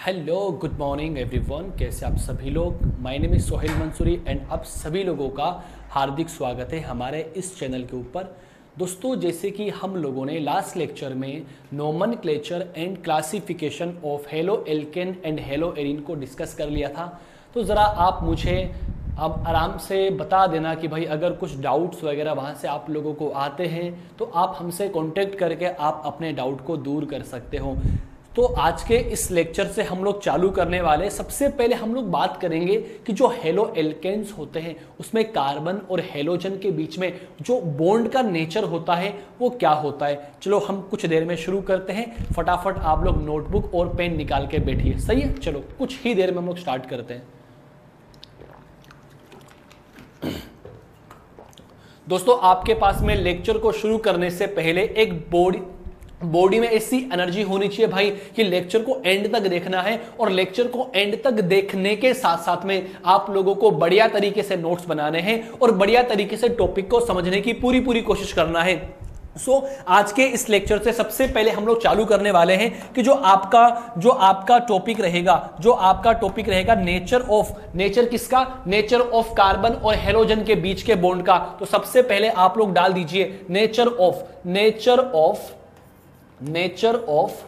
Hello good morning everyone, कैसे आप सभी लोग। My name is Sohail Mansuri and आप सभी लोगों का हार्दिक स्वागत है हमारे इस चैनल के ऊपर। दोस्तों, जैसे कि हम लोगों ने लास्ट लेक्चर में nomenclature and classification of halo alkene and hello arene को डिस्कस कर लिया था, तो ज़रा आप मुझे अब आराम से बता देना कि भाई अगर कुछ डाउट्स वगैरह वहाँ से आप लोगों को आते हैं तो आप हमसे कांटेक्ट करके आप अपने डाउट को दूर कर सकते हो। तो आज के इस लेक्चर से हम लोग चालू करने वाले, सबसे पहले हम लोग बात करेंगे कि जो हेलो एल्केन्स होते हैं उसमें कार्बन और हेलोजन के बीच में जो बॉन्ड का नेचर होता है वो क्या होता है। चलो हम कुछ देर में शुरू करते हैं, फटाफट आप लोग नोटबुक और पेन निकाल के बैठिए। सही है, चलो कुछ ही देर में हम लोग स्टार्ट करते हैं। दोस्तों, आपके पास में लेक्चर को शुरू करने से पहले एक बॉडी में ऐसी एनर्जी होनी चाहिए भाई कि लेक्चर को एंड तक देखना है, और लेक्चर को एंड तक देखने के साथ साथ में आप लोगों को बढ़िया तरीके से नोट्स बनाने हैं और बढ़िया तरीके से टॉपिक को समझने की पूरी कोशिश करना है। आज के इस लेक्चर से सबसे पहले हम लोग चालू करने वाले हैं कि जो आपका टॉपिक रहेगा नेचर किसका, नेचर ऑफ कार्बन और हेलोजन के बीच के बॉन्ड का। तो सबसे पहले आप लोग डाल दीजिए nature of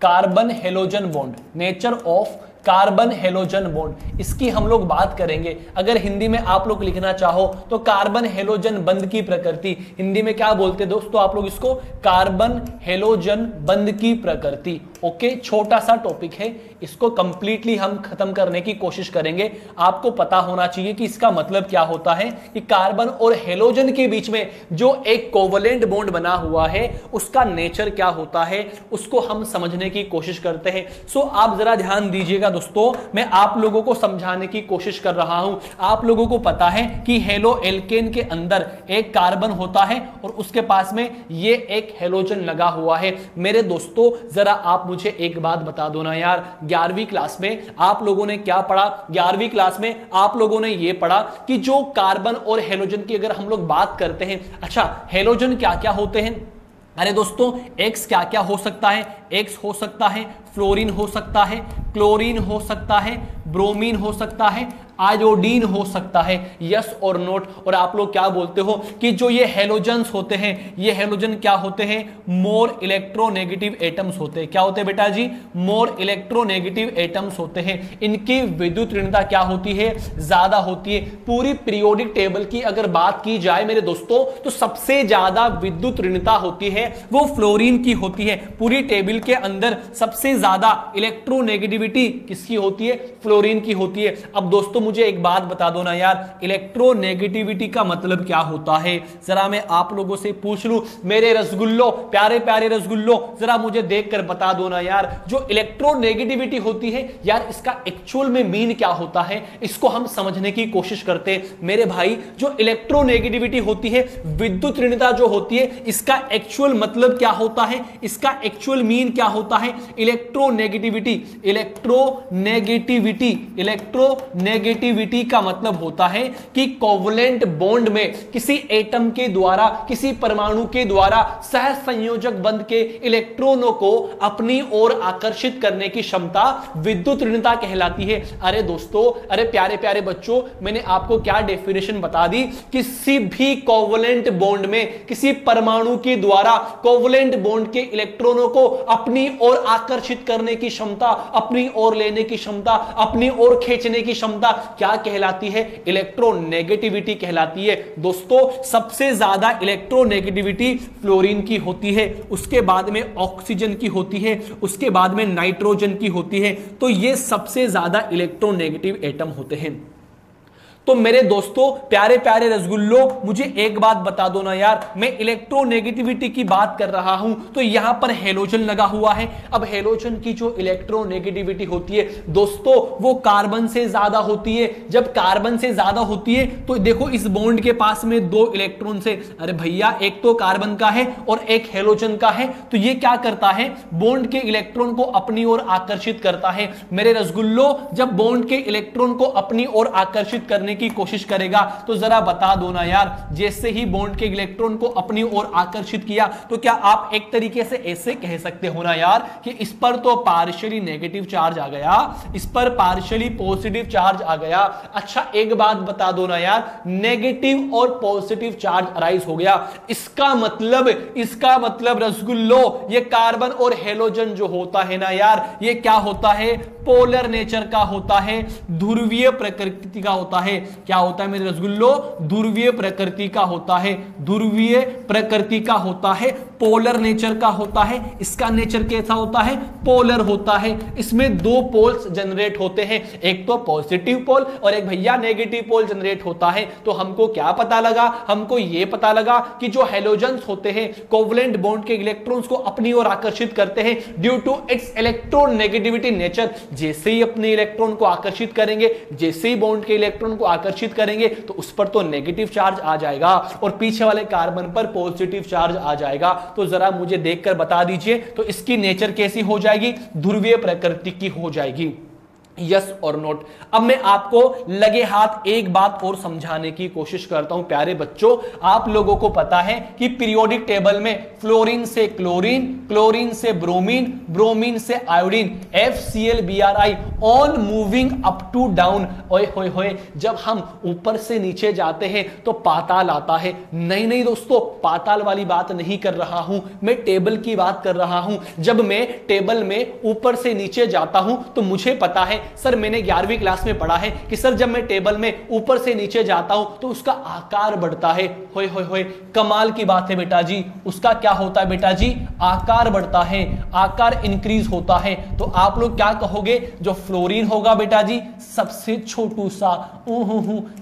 carbon halogen bond, nature of carbon halogen bond. इसकी हम लोग बात करेंगे। अगर हिंदी में आप लोग लिखना चाहो तो कार्बन हेलोजन बंध की प्रकृति, हिंदी में क्या बोलते हैं दोस्तों आप लोग इसको, कार्बन हेलोजन बंध की प्रकृति। ओके, छोटा सा टॉपिक है, इसको कंप्लीटली हम खत्म करने की कोशिश करेंगे। आपको पता होना चाहिए कि इसका मतलब क्या होता है कि कार्बन और हेलोजन के बीच में जो एक कोवलेंट बॉन्ड बना हुआ है उसका नेचर क्या होता है, उसको हम समझने की कोशिश करते हैं। आप जरा ध्यान दीजिएगा दोस्तों, मैं आप लोगों को समझाने की कोशिश कर रहा हूं। आप लोगों को पता है कि हेलो एल्केन के अंदर एक कार्बन होता है और उसके पास में ये एक हेलोजन लगा हुआ है। मेरे दोस्तों, जरा आप मुझे एक बात बता दो ना यार, 11वीं क्लास में आप लोगों ने क्या पढ़ा? 11वीं क्लास में आप लोगों ने ये पढ़ा कि जो कार्बन और हेलोजन की अगर हम लोग बात करते हैं, अच्छा हेलोजन क्या क्या होते हैं? अरे दोस्तों, एक्स क्या क्या हो सकता है? एक्स हो सकता है, फ्लोरीन हो सकता है, क्लोरीन हो सकता है, ब्रोमीन हो सकता है, आयोडीन हो सकता है। यस और नोट। और आप लोग क्या बोलते हो कि जो ये हेलोजन्स होते हैं, ये हेलोजन क्या होते हैं? मोर इलेक्ट्रोनेगेटिव एटम्स होते हैं। क्या होते हैं बेटा जी? मोर इलेक्ट्रोनेगेटिव एटम्स होते हैं। इनकी विद्युत ऋणता क्या होती है? ज्यादा होती है। पूरी पीरियोडिक टेबल की अगर बात की जाए मेरे दोस्तों, तो सबसे ज्यादा विद्युत ऋणता होती है वो फ्लोरीन की होती है। पूरी टेबल के अंदर सबसे ज्यादा इलेक्ट्रोनेगेटिविटी किसकी होती है? फ्लोरीन की होती है। अब दोस्तों मुझे एक बात बता दो ना यार, इलेक्ट्रोनेगेटिविटी का मतलब क्या होता है? जरा मैं आप लोगों से पूछ लूं, मेरे रसगुल्लो, प्यारे प्यारे रसगुल्लो, जरा मुझे देखकर बता दो ना यार, जो इलेक्ट्रोनेगेटिविटी होती है यार, इसका एक्चुअल में मीन क्या होता है? इसको हम समझने की कोशिश करते हैं मेरे भाई। जो इलेक्ट्रोनेगेटिविटी होती है, विद्युत ऋणता जो होती है, इसका एक्चुअल मतलब क्या होता है? इसका एक्चुअल मीन क्या होता है? इलेक्ट्रोनेगेटिविटी का मतलब होता है कि कोवलेंट बॉन्ड में किसी एटम के द्वारा, किसी परमाणु के द्वारा सह संयोजक बंध के इलेक्ट्रॉनों को अपनी ओर आकर्षित करने की क्षमता विद्युत ऋणता कहलाती है। अरे दोस्तों, अरे प्यारे प्यारे बच्चों, मैंने आपको क्या डेफिनेशन बता दी? किसी भी कोवलेंट बॉन्ड में किसी परमाणु के द्वारा कोवलेंट बॉन्ड के इलेक्ट्रॉनों को अपनी ओर आकर्षित करने की क्षमता, अपनी ओर लेने की क्षमता, अपनी ओर खींचने की क्षमता क्या कहलाती है? इलेक्ट्रोनेगेटिविटी कहलाती है। दोस्तों, सबसे ज्यादा इलेक्ट्रोनेगेटिविटी फ्लोरीन की होती है, उसके बाद में ऑक्सीजन की होती है, उसके बाद में नाइट्रोजन की होती है। तो ये सबसे ज्यादा इलेक्ट्रोनेगेटिव एटम होते हैं। तो मेरे दोस्तों, प्यारे प्यारे रसगुल्लो, मुझे एक बात बता दो ना यार, मैं इलेक्ट्रोनेगेटिविटी की बात कर रहा हूं तो यहां पर हेलोजन लगा हुआ है। अब हेलोजन की जो इलेक्ट्रोनेगेटिविटी होती है दोस्तों, वो कार्बन से ज्यादा होती है। जब कार्बन से ज्यादा होती है तो देखो इस बॉन्ड के पास में दो इलेक्ट्रॉन से, अरे भैया एक तो कार्बन का है और एक हेलोजन का है, तो ये क्या करता है? बॉन्ड के इलेक्ट्रॉन को अपनी ओर आकर्षित करता है। मेरे रसगुल्लो, जब बॉन्ड के इलेक्ट्रॉन को अपनी ओर आकर्षित करने करने की कोशिश करेगा तो जरा बता दो ना यार, जैसे ही बॉन्ड के इलेक्ट्रॉन को अपनी ओर आकर्षित किया तो क्या आप एक तरीके से ऐसे कह सकते हो ना यार कि इस पर तो पार्शियली नेगेटिव चार्ज आ गया, इस पर पार्शियली पॉजिटिव चार्ज आ गया। अच्छा एक बात बता दो ना यार, नेगेटिव और पॉजिटिव चार्ज अराइज हो गया, इसका मतलब रसगुल्लो ये कार्बन और हेलोजन जो होता है ना यार, ये क्या होता है, पोलर नेचर का होता है, ध्रुवीय प्रकृति का होता है। क्या होता है मेरे रसगुल्लो, ध्रुवीय प्रकृति का होता है, ध्रुवीय प्रकृति का होता है, पोलर नेचर का होता है। इसका नेचर कैसा होता है, पोलर होता है। इसमें दो पोल्स जनरेट होते हैं, एक तो पॉजिटिव पोल और एक भैया नेगेटिव पोल जनरेट होता है। तो हमको क्या पता लगा, हमको यह पता लगा कि जो हेलोजेंस होते हैं कोवलेंट बॉन्ड के इलेक्ट्रॉन्स को अपनी ओर आकर्षित करते हैं due to its electron negativity nature. जैसे ही अपने इलेक्ट्रॉन को आकर्षित करेंगे, जैसे ही बॉन्ड के इलेक्ट्रॉन को आकर्षित करेंगे तो उस पर तो नेगेटिव चार्ज आ जाएगा और पीछे वाले कार्बन पर पॉजिटिव चार्ज आ जाएगा। तो जरा मुझे देखकर बता दीजिए तो इसकी नेचर कैसी हो जाएगी, ध्रुवीय प्रकृति की हो जाएगी, यस और नोट। अब मैं आपको लगे हाथ एक बात और समझाने की कोशिश करता हूं प्यारे बच्चों। आप लोगों को पता है कि पीरियोडिक टेबल में फ्लोरीन से क्लोरीन, क्लोरीन से ब्रोमीन, ब्रोमीन से iodine, FCl-Bri all moving up to down. ओए होए होए, जब हम ऊपर से नीचे जाते हैं तो पाताल आता है। नहीं दोस्तों, पाताल वाली बात नहीं कर रहा हूं, मैं टेबल की बात कर रहा हूं। जब मैं टेबल में ऊपर से नीचे जाता हूं तो मुझे पता है सर, मैंने 11वीं क्लास में पढ़ा है कि सर जब मैं टेबल में ऊपर से नीचे जाता हूं तो उसका आकार बढ़ता है। होए होए होए, कमाल की बात है बेटा जी, उसका क्या होता है बेटा जी, आकार बढ़ता है, आकार इंक्रीज होता है। तो आप लोग क्या कहोगे, जो फ्लोरीन होगा बेटा जी सबसे छोटू सा,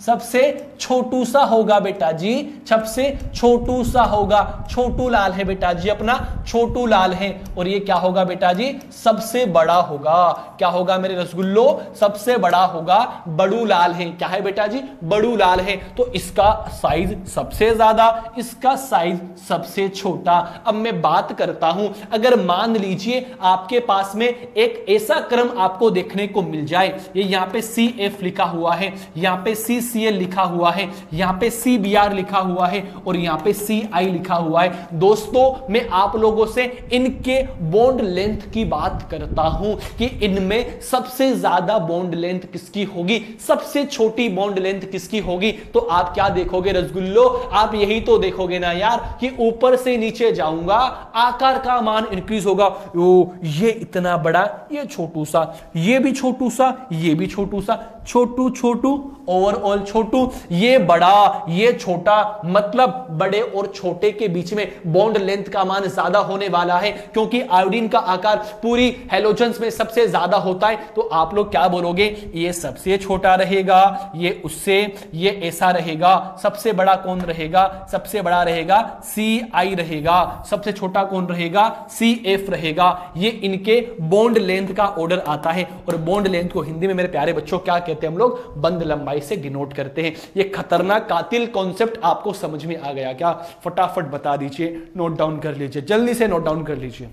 सबसे छोटू सा होगा बेटा जी, सबसे छोटू सा होगा। छोटू लाल है बेटा जी, अपना छोटू लाल है। और ये क्या होगा बेटा जी, सबसे बड़ा होगा। क्या होगा मेरे रसगुल्लो, सबसे बड़ा होगा, बड़ू लाल है। क्या है बेटा जी, बड़ू लाल है। तो इसका साइज सबसे ज्यादा, इसका साइज सबसे छोटा। अब मैं बात करता हूं, अगर मान लीजिए आपके पास में एक ऐसा क्रम आपको देखने को मिल जाए, ये यहां पे CF लिखा हुआ है, यहां पे CCl लिखा हुआ है, यहां पे CBr लिखा हुआ है और यहां पे CI लिखा हुआ है। दोस्तों मैं आप लोगों से इनके बॉन्ड लेंथ की बात करता हूं कि इनमें सबसे ज्यादा बॉन्ड लेंथ किसकी होगी, सबसे छोटी बॉन्ड लेंथ किसकी होगी। तो आप क्या देखोगे रसगुल्लो, आप यही तो देखोगे ना यार कि ऊपर से नीचे जाऊंगा, आकार का मान इंक्रीज होगा। ओ ये इतना बड़ा, ये छोटू सा, ये भी छोटू सा, ये भी छोटू सा, छोटू छोटू ओवरऑल छोटू, ये बड़ा ये छोटा, मतलब बड़े और छोटे के बीच में बॉन्ड लेंथ का मान ज्यादा होने वाला है क्योंकि आयोडीन का आकार पूरी हैलोजेंस में सबसे ज्यादा होता है। तो आप लोग क्या बोलोगे, ये सबसे छोटा रहेगा, ये उससे, ये ऐसा रहेगा। सबसे बड़ा कौन रहेगा, सबसे बड़ा रहेगा CI रहेगा, सबसे छोटा कौन रहेगा, CF रहेगा। ये इनके बॉन्ड लेंथ का ऑर्डर आता है और बॉन्ड लेंथ को हिंदी में मेरे प्यारे बच्चों क्या कहते हैं हम लोग, बंध लंबाई से डिनोट करते हैं। ये खतरनाक कातिल कॉन्सेप्ट आपको समझ में आ गया क्या, फटाफट बता दीजिए, नोट डाउन कर लीजिए, जल्दी से नोट डाउन कर लीजिए।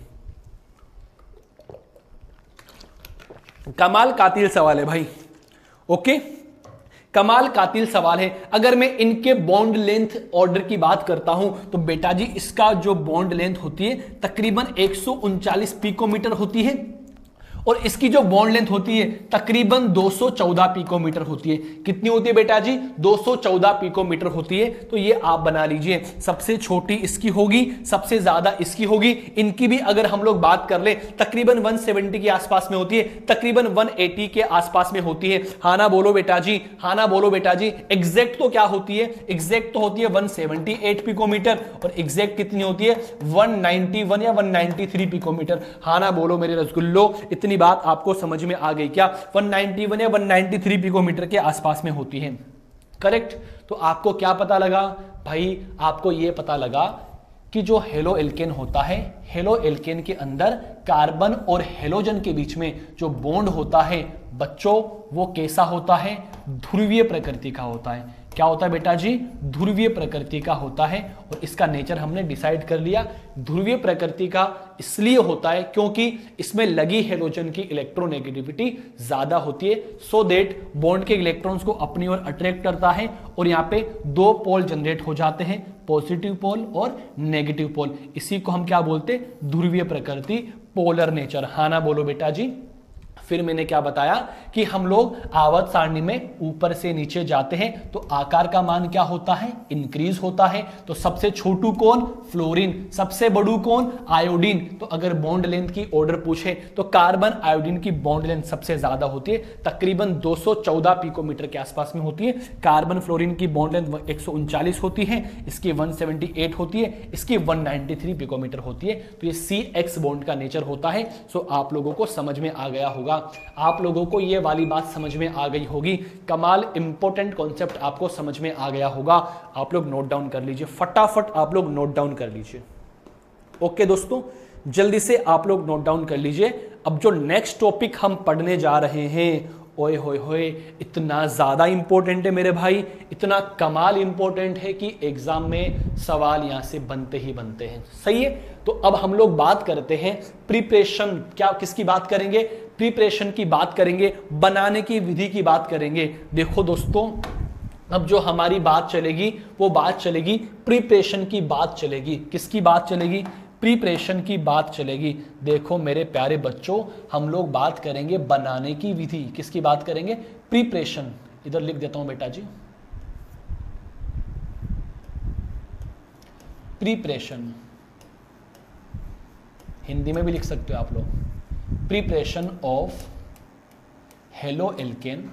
कमाल कातिल सवाल है भाई, ओके कमाल कातिल सवाल है। अगर मैं इनके बॉन्ड लेंथ ऑर्डर की बात करता हूं तो बेटा जी इसका जो बॉन्ड लेंथ होती है तकरीबन 139 पिकोमीटर होती है और इसकी जो बॉन्ड लेंथ होती है तकरीबन 214 पिकोमीटर होती है। कितनी होती है बेटा जी, 214 पिकोमीटर होती है। तो ये आप बना लीजिए, सबसे छोटी इसकी होगी, सबसे ज्यादा इसकी होगी। इनकी भी अगर हम लोग बात कर ले तकरीबन 170 के आसपास में होती है, तकरीबन 180 के आसपास में होती है। हाँ ना बोलो बेटा जी, हाँ ना बोलो बेटा जी। एग्जैक्ट तो क्या होती है, एग्जैक्ट तो होती है 178 पिकोमीटर और एग्जैक्ट कितनी होती है 191 या 193 पिकोमीटर। हाँ ना बोलो मेरे रसगुल्लो, इतनी बात आपको समझ में आ गई क्या, 191 या 193 पिकोमीटर के आसपास में होती है, करेक्ट। तो आपको क्या पता लगा भाई, आपको यह पता लगा कि जो हेलो एल्केन होता है, हेलो एल्केन के अंदर कार्बन और हेलोजन के बीच में जो बॉन्ड होता है बच्चों वो कैसा होता है, ध्रुवीय प्रकृति का होता है। क्या होता है बेटा जी, ध्रुवीय प्रकृति का होता है। और इसका नेचर हमने डिसाइड कर लिया, ध्रुवीय प्रकृति का इसलिए होता है क्योंकि इसमें लगी हेलोजन की इलेक्ट्रोनेगेटिविटी ज्यादा होती है, सो दैट बॉन्ड के इलेक्ट्रॉन्स को अपनी ओर अट्रैक्ट करता है और यहाँ पे दो पोल जनरेट हो जाते हैं, पॉजिटिव पोल और नेगेटिव पोल। इसी को हम क्या बोलते हैं, ध्रुवीय प्रकृति, पोलर नेचर। हाँ ना बोलो बेटा जी। फिर मैंने क्या बताया कि हम लोग आवर्त सारणी में ऊपर से नीचे जाते हैं तो आकार का मान क्या होता है, इंक्रीज होता है। तो सबसे छोटू कौन, फ्लोरीन, सबसे बड़ू कौन, आयोडीन। तो अगर बॉन्ड लेंथ की ऑर्डर पूछे तो कार्बन आयोडीन की बॉन्ड लेंथ सबसे ज्यादा होती है, तकरीबन 214 पिकोमीटर के आसपास में होती है। कार्बन फ्लोरीन की बॉन्ड लेंथ 139 होती है, इसकी 178 होती है, इसकी 193 पिकोमीटर होती है। तो ये CX बॉन्ड का नेचर होता है। सो आप लोगों को समझ में आ गया होगा, आप लोगों को ये वाली बात समझ में आ गई होगी। कमाल इंपॉर्टेंट कॉन्सेप्ट आपको समझ में आ गया होगा। आप लोग नोट डाउन कर लीजिए, फटाफट आप लोग नोट डाउन कर लीजिए। ओके दोस्तों, जल्दी से आप लोग नोट डाउन कर लीजिए। अब जो नेक्स्ट टॉपिक हम पढ़ने जा रहे हैं, ओए होए होए, इतना ज्यादा इंपॉर्टेंट है मेरे भाई, इतना कमाल इंपॉर्टेंट है कि एग्जाम में सवाल यहां से बनते ही बनते हैं। सही है, तो अब हम लोग बात करते हैं प्रिपरेशन। क्या किसकी बात करेंगे, प्रिपरेशन की बात करेंगे, बनाने की विधि की बात करेंगे। देखो दोस्तों, अब जो हमारी बात चलेगी वो बात चलेगी प्रिपरेशन की बात चलेगी। किसकी बात चलेगी, प्रिपरेशन की बात चलेगी। देखो मेरे प्यारे बच्चों, हम लोग बात करेंगे बनाने की विधि। किसकी बात करेंगे, प्रिपरेशन। इधर लिख देता हूं बेटा जी, प्रिपरेशन। हिंदी में भी लिख सकते हो आप लोग, preparation of halo alkene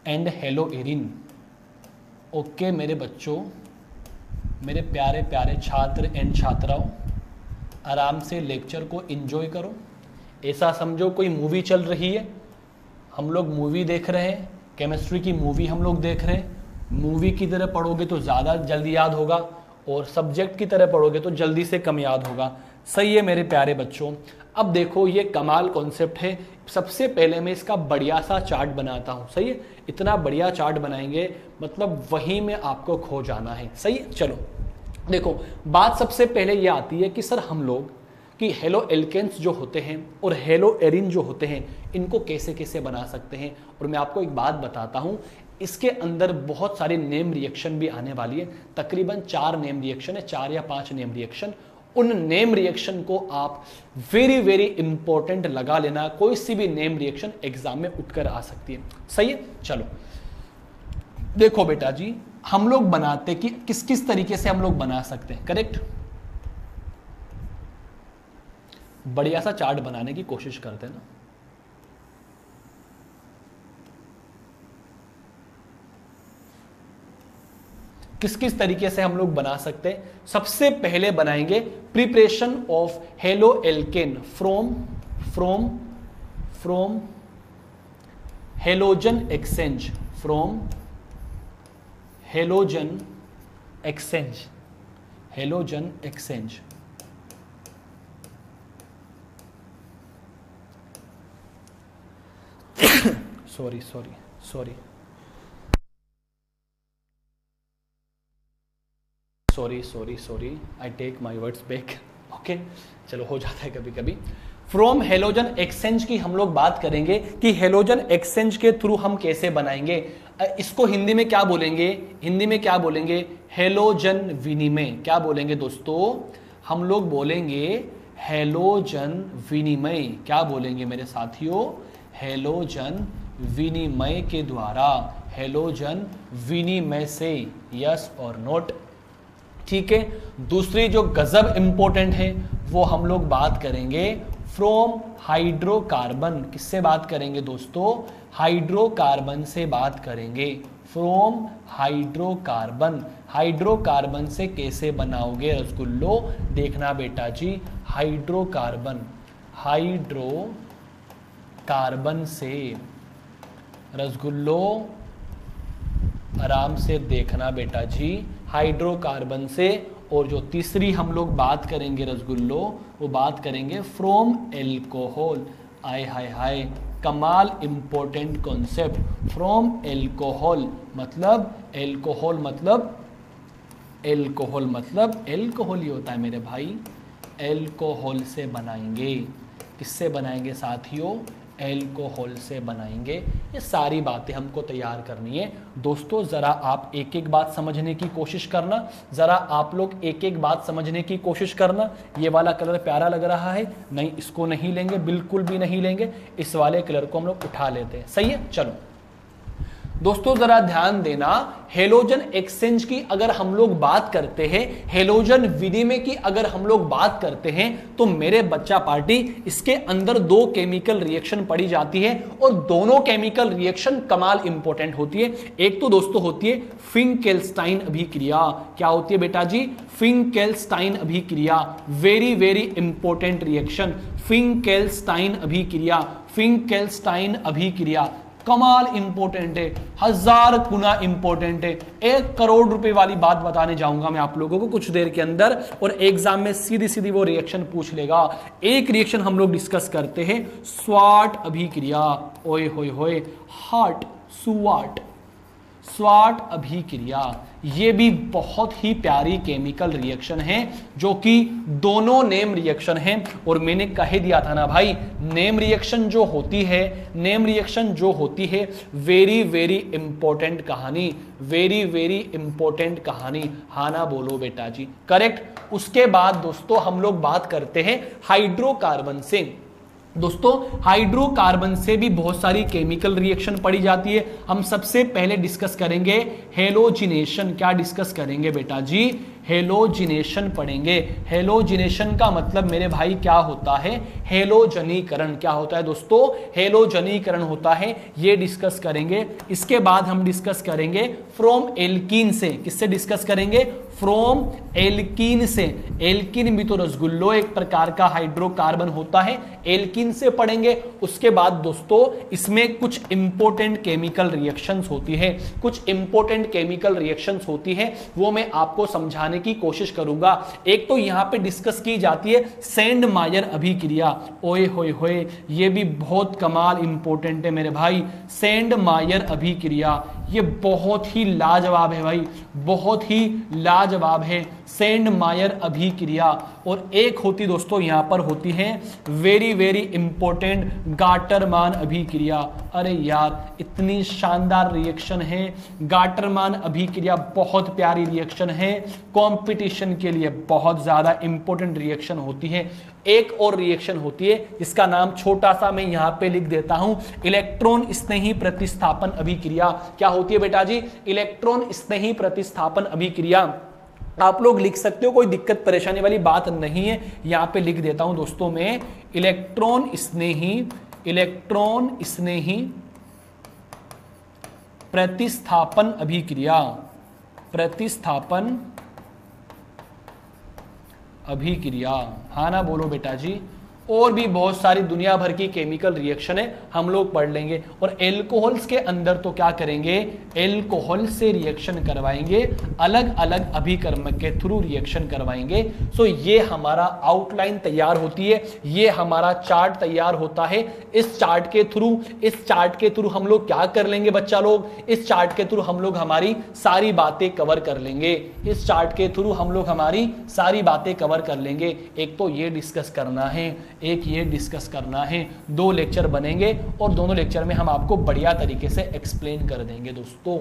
and hello Erin. Okay मेरे बच्चों, मेरे प्यारे प्यारे छात्र एंड छात्राओं, आराम से लेक्चर को एंजॉय करो। ऐसा समझो कोई मूवी चल रही है, हम लोग मूवी देख रहे हैं, केमिस्ट्री की मूवी हम लोग देख रहे हैं। मूवी की तरह पढ़ोगे तो ज़्यादा जल्दी याद होगा और सब्जेक्ट की तरह पढ़ोगे तो जल्दी से कम याद होगा। सही है मेरे प्यारे बच्चों। अब देखो ये कमाल कॉन्सेप्ट है। सबसे पहले मैं इसका बढ़िया सा चार्ट बनाता हूँ। सही है, इतना बढ़िया चार्ट बनाएंगे मतलब वहीं में आपको खो जाना है। सही है, चलो देखो, बात सबसे पहले ये आती है कि सर हम लोग कि हेलो एल्केन्स जो होते हैं और हेलो एरिन जो होते हैं, इनको कैसे कैसे बना सकते हैं। और मैं आपको एक बात बताता हूँ, इसके अंदर बहुत सारे नेम रिएक्शन भी आने वाली है। तकरीबन 4 नेम रिएक्शन है, 4 या 5 नेम रिएक्शन। उन नेम रिएक्शन को आप वेरी वेरी इंपॉर्टेंट लगा लेना। कोई सी भी नेम रिएक्शन एग्जाम में उठकर आ सकती है। सही है, चलो देखो बेटा जी, हम लोग बनाते कि किस किस तरीके से हम लोग बना सकते हैं। करेक्ट, बढ़िया सा चार्ट बनाने की कोशिश करते हैं ना। किस किस तरीके से हम लोग बना सकते हैं। सबसे पहले बनाएंगे preparation of halo alkane from halogen exchange, from halogen exchange, halogen exchange. Sorry sorry sorry sorry sorry sorry, I take my words back. Okay, चलो हो जाता है कभी कभी। फ्रॉम हेलोजन एक्सचेंज की हम लोग बात करेंगे कि हेलोजन एक्सचेंज के थ्रू हम कैसे बनाएंगे। इसको हिंदी में क्या बोलेंगे, हिंदी में क्या बोलेंगे, हेलोजन विनिमय। क्या बोलेंगे दोस्तों, हम लोग बोलेंगे हेलोजन विनिमय। क्या बोलेंगे मेरे साथियों, हेलोजन विनिमय के द्वारा, हेलोजन विनिमय से। यस और नोट, ठीक है। दूसरी जो गजब इंपॉर्टेंट है वो हम लोग बात करेंगे फ्रॉम हाइड्रोकार्बन। किससे बात करेंगे दोस्तों, हाइड्रोकार्बन से बात करेंगे। फ्रॉम हाइड्रोकार्बन, हाइड्रोकार्बन से कैसे बनाओगे रसगुल्लो, देखना बेटा जी। हाइड्रोकार्बन, हाइड्रोकार्बन से रसगुल्लो, आराम से देखना बेटा जी, हाइड्रोकार्बन से। और जो तीसरी हम लोग बात करेंगे रसगुल्लो, वो बात करेंगे फ्रॉम एल्कोहल। आय हाय हाय, कमाल इंपॉर्टेंट कॉन्सेप्ट। फ्रॉम एल्कोहल मतलब एल्कोहल मतलब एल्कोहल मतलब एल्कोहल ही होता है मेरे भाई, एल्कोहल से बनाएंगे। किससे बनाएंगे साथियों? एल्कोहल से बनाएंगे। ये सारी बातें हमको तैयार करनी है दोस्तों। ज़रा आप एक एक बात समझने की कोशिश करना, ज़रा आप लोग एक एक बात समझने की कोशिश करना। ये वाला कलर प्यारा लग रहा है, नहीं इसको नहीं लेंगे, बिल्कुल भी नहीं लेंगे, इस वाले कलर को हम लोग उठा लेते हैं। सही है, चलो दोस्तों ज़रा ध्यान देना। हेलोजन एक्सचेंज की अगर हम लोग बात करते हैं, हेलोजन विनिमय की अगर हम लोग बात करते हैं, तो मेरे बच्चा पार्टी इसके अंदर दो केमिकल रिएक्शन पड़ी जाती है और दोनों केमिकल रिएक्शन कमाल इंपॉर्टेंट होती है। एक तो दोस्तों होती है फिंकेल्स्टाइन अभिक्रिया। क्या होती है बेटा जी? फिंकेल्स्टाइन अभिक्रिया, वेरी वेरी इंपॉर्टेंट रिएक्शन। फिंकेल्स्टाइन अभिक्रिया, फिंकेल्स्टाइन अभिक्रिया कमाल इंपॉर्टेंट है, 1000 गुना इंपॉर्टेंट है। 1 करोड़ रुपए वाली बात बताने जाऊंगा मैं आप लोगों को कुछ देर के अंदर, और एग्जाम में सीधी सीधी वो रिएक्शन पूछ लेगा। एक रिएक्शन हम लोग डिस्कस करते हैं, स्वाट अभिक्रिया। ओए होए होए, हार्ट स्वाट, स्वाट अभिक्रिया। ये भी बहुत ही प्यारी केमिकल रिएक्शन है, जो कि दोनों नेम रिएक्शन है। और मैंने कह दिया था ना भाई, नेम रिएक्शन जो होती है, नेम रिएक्शन जो होती है, वेरी वेरी इंपॉर्टेंट कहानी, वेरी वेरी इंपॉर्टेंट कहानी। हाँ ना बोलो बेटा जी, करेक्ट। उसके बाद दोस्तों हम लोग बात करते हैं हाइड्रोकार्बन से। दोस्तों हाइड्रोकार्बन से भी बहुत सारी केमिकल रिएक्शन पड़ी जाती है। हम सबसे पहले डिस्कस करेंगे हेलोजिनेशन। क्या डिस्कस करेंगे बेटा जी? हेलोजिनेशन पढ़ेंगे। हेलोजिनेशन का मतलब मेरे भाई क्या होता है? हेलोजनीकरण। क्या होता है दोस्तों? हेलोजनीकरण होता है, ये डिस्कस करेंगे। इसके बाद हम डिस्कस करेंगे फ्रॉम एल्कीन से। किससे डिस्कस करेंगे? फ्रॉम एल्कीन से। एल्कीन भी तो रसगुल्लो एक प्रकार का हाइड्रोकार्बन होता है, एल्कीन से पढ़ेंगे। उसके बाद दोस्तों इसमें कुछ इंपॉर्टेंट केमिकल रिएक्शंस होती है, कुछ इंपॉर्टेंट केमिकल रिएक्शंस होती है, वो मैं आपको समझाने की कोशिश करूंगा। एक तो यहां पे डिस्कस की जाती है सेंड मायर अभिक्रिया। ओए होए होए, ये भी बहुत कमाल इंपॉर्टेंट है मेरे भाई। सेंड मायर अभिक्रिया ये बहुत ही लाजवाब है भाई, बहुत ही लाजवाब है सेंड मायर अभिक्रिया। और एक होती दोस्तों यहां पर होती है वेरी वेरी इंपॉर्टेंट गाटरमान अभिक्रिया। अरे यार इतनी शानदार रिएक्शन है गाटरमान अभिक्रिया, बहुत प्यारी रिएक्शन है, कंपटीशन के लिए बहुत ज्यादा इंपॉर्टेंट रिएक्शन होती है। एक और रिएक्शन होती है जिसका नाम छोटा सा मैं यहां पे लिख देता हूं, इलेक्ट्रॉन स्नेही प्रतिस्थापन अभिक्रिया। क्या होती है बेटा जी? इलेक्ट्रॉन स्नेही प्रतिस्थापन अभिक्रिया। आप लोग लिख सकते हो, कोई दिक्कत परेशानी वाली बात नहीं है। यहां पे लिख देता हूं दोस्तों मैं, इलेक्ट्रॉन स्नेही प्रतिस्थापन अभिक्रिया, प्रतिस्थापन अभिक्रिया। हाँ ना बोलो बेटा जी। और भी बहुत सारी दुनिया भर की केमिकल रिएक्शन है, हम लोग पढ़ लेंगे। और एल्कोहल्स के अंदर तो क्या करेंगे? एल्कोहल से रिएक्शन करवाएंगे, अलग अलग अभिकर्मक के थ्रू रिएक्शन करवाएंगे। सो ये हमारा आउटलाइन तैयार होती है, ये हमारा चार्ट तैयार होता है। इस चार्ट के थ्रू हम लोग क्या कर लेंगे बच्चा लोग? इस चार्ट के थ्रू हम लोग हमारी सारी बातें कवर कर लेंगे। इस चार्ट के थ्रू हम लोग हमारी सारी बातें कवर कर लेंगे। एक तो ये डिस्कस करना है, एक ये डिस्कस करना है। 2 लेक्चर बनेंगे और दोनों लेक्चर में हम आपको बढ़िया तरीके से एक्सप्लेन कर देंगे। दोस्तों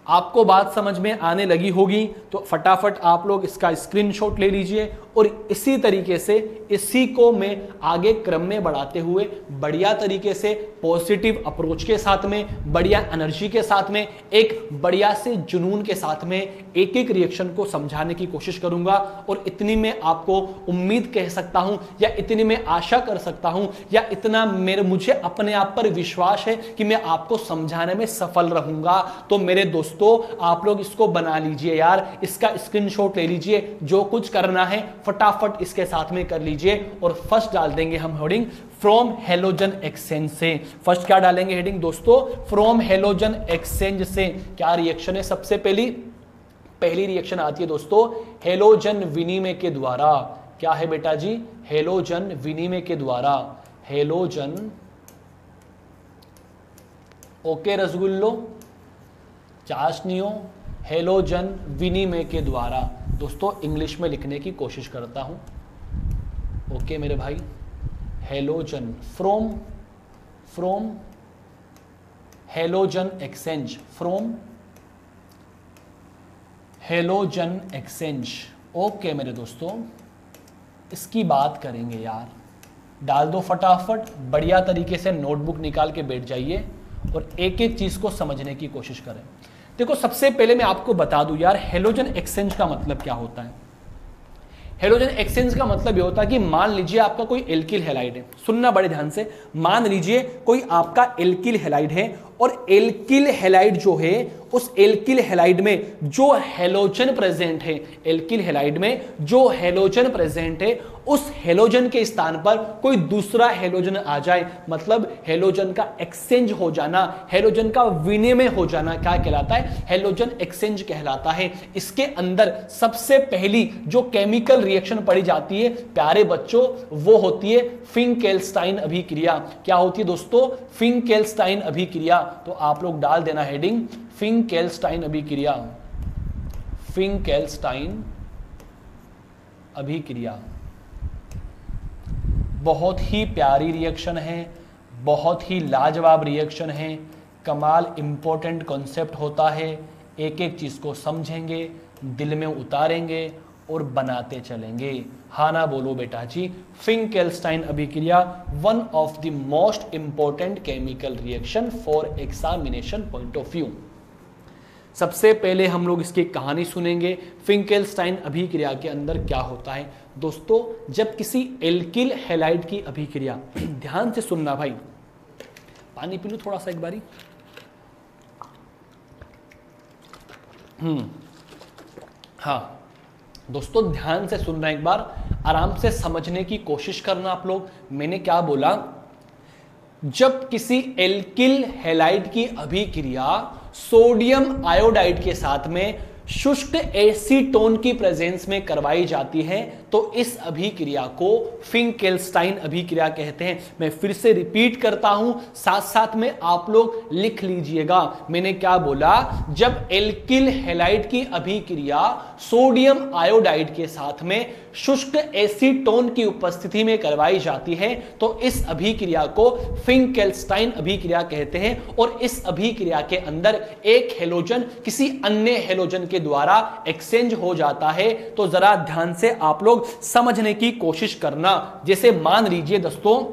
आपको बात समझ में आने लगी होगी तो फटाफट आप लोग इसका स्क्रीनशॉट ले लीजिए, और इसी तरीके से इसी को मैं आगे क्रम में बढ़ाते हुए बढ़िया तरीके से पॉजिटिव अप्रोच के साथ में, बढ़िया एनर्जी के साथ में, एक बढ़िया से जुनून के साथ में एक एक रिएक्शन को समझाने की कोशिश करूंगा। और इतनी मैं आपको उम्मीद कह सकता हूं, या इतनी मैं आशा कर सकता हूं, या इतना मुझे अपने आप पर विश्वास है कि मैं आपको समझाने में सफल रहूंगा। तो मेरे दोस्तों आप लोग इसको बना लीजिए यार, इसका स्क्रीनशॉट ले लीजिए, जो कुछ करना है फटाफट इसके साथ में कर लीजिए। और फर्स्ट डाल देंगे हम हेडिंग फ्रॉम हेलोजन एक्सचेंज से। फर्स्ट क्या डालेंगे हेडिंग दोस्तों? फ्रॉम हेलोजन एक्सचेंज से। क्या रिएक्शन है? सबसे पहली रिएक्शन आती है दोस्तों हेलोजन विनिमय के द्वारा। क्या है बेटा जी? हेलोजन विनिमय के द्वारा। हेलोजन ओके रसगुल्लो, चाशनियों, हेलोजन विनिमय के द्वारा। दोस्तों इंग्लिश में लिखने की कोशिश करता हूं। ओके मेरे भाई, halogen from halogen exchange, from halogen exchange. Okay मेरे दोस्तों, इसकी बात करेंगे यार। डाल दो फटाफट, बढ़िया तरीके से नोटबुक निकाल के बैठ जाइए और एक एक चीज को समझने की कोशिश करें। देखो सबसे पहले मैं आपको बता दूं यार, हेलोजन एक्सचेंज का मतलब क्या होता है। हेलोजन एक्सचेंज का मतलब ये होता है कि मान लीजिए आपका कोई एल्किल हैलाइड है, सुनना बड़े ध्यान से, मान लीजिए कोई आपका एल्किल हैलाइड है और एल्किल हैलाइड जो है उस एल्किल हैलाइड में जो हेलोजन प्रेजेंट है, एल्किल हैलाइड में जो हेलोजन प्रेजेंट है उस हेलोजन के स्थान पर कोई दूसरा हेलोजन आ जाए, मतलब हेलोजन का एक्सचेंज हो जाना, हेलोजन का विनिमय हो जाना, क्या कहलाता है, हेलोजन एक्सचेंज कहलाता है। इसके अंदर सबसे पहली जो केमिकल रिएक्शन पड़ी जाती है प्यारे बच्चों, वो होती है फिंकेल्स्टाइन अभिक्रिया। क्या होती है दोस्तों, फिंकेल्स्टाइन अभिक्रिया। तो आप लोग डाल देना हेडिंग फिंकेल्स्टाइन अभिक्रिया, फिंकेल्स्टाइन अभिक्रिया। बहुत ही प्यारी रिएक्शन है, बहुत ही लाजवाब रिएक्शन है, कमाल इंपॉर्टेंट कॉन्सेप्ट होता है। एक एक चीज को समझेंगे, दिल में उतारेंगे और बनाते चलेंगे। हाँ ना बोलो बेटा जी। फिंकेल्स्टाइन अभिक्रिया one of the most important chemical reaction for examination point of view. सबसे पहले हम लोग इसकी कहानी सुनेंगे, फिंकेल्स्टाइन अभिक्रिया के अंदर क्या होता है। दोस्तों जब किसी एल्किल हैलाइड की अभिक्रिया, ध्यान से सुनना भाई, पानी पी लो थोड़ा सा एक बारी। हाँ दोस्तों ध्यान से सुनना, एक बार आराम से समझने की कोशिश करना आप लोग। मैंने क्या बोला, जब किसी एल्किल हैलाइड की अभिक्रिया सोडियम आयोडाइड के साथ में शुष्क एसीटोन की प्रेजेंस में करवाई जाती है तो इस अभिक्रिया को फिंकेल्स्टाइन अभिक्रिया कहते हैं। मैं फिर से रिपीट करता हूं, साथ साथ में आप लोग लिख लीजिएगा। मैंने क्या बोला, जब एल्किल हैलाइड की अभिक्रिया सोडियम आयोडाइड के साथ में शुष्क एसीटोन की उपस्थिति में करवाई जाती है तो इस अभिक्रिया को फिंकेल्स्टाइन अभिक्रिया कहते हैं। और इस अभिक्रिया के अंदर एक हेलोजन किसी अन्य हेलोजन के द्वारा एक्सचेंज हो जाता है। तो जरा ध्यान से आप लोग समझने की कोशिश करना। जैसे मान लीजिए दोस्तों,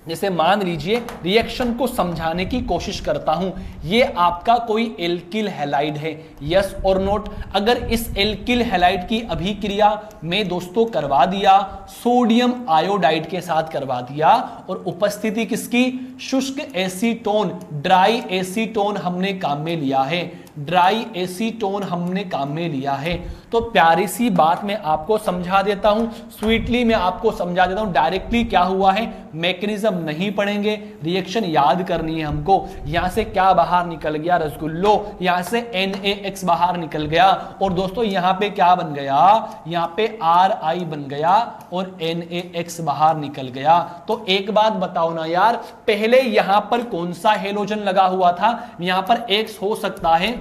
जैसे मान लीजिए रिएक्शन को समझाने की कोशिश करता हूं, ये आपका कोई एल्किल हैलाइड है, यस और नोट। अगर इस एल्किल हैलाइड की अभिक्रिया में दोस्तों करवा दिया, सोडियम आयोडाइड के साथ करवा दिया और उपस्थिति किसकी, शुष्क एसीटोन, ड्राई एसीटोन हमने काम में लिया है, ड्राई एसीटोन हमने काम में लिया है। तो प्यारी सी बात मैं आपको समझा देता हूं, स्वीटली मैं आपको समझा देता हूं। डायरेक्टली क्या हुआ है, मैकेनिज्म नहीं पढ़ेंगे, रिएक्शन याद करनी है हमको। यहां से क्या बाहर निकल गया, रसगुल्लो, यहां से NaX बाहर निकल गया और दोस्तों यहां पे क्या बन गया, यहां पे Ri बन गया और NaX बाहर निकल गया। तो एक बात बताओ ना यार, पहले यहां पर कौन सा हेलोजन लगा हुआ था, यहां पर X हो सकता है,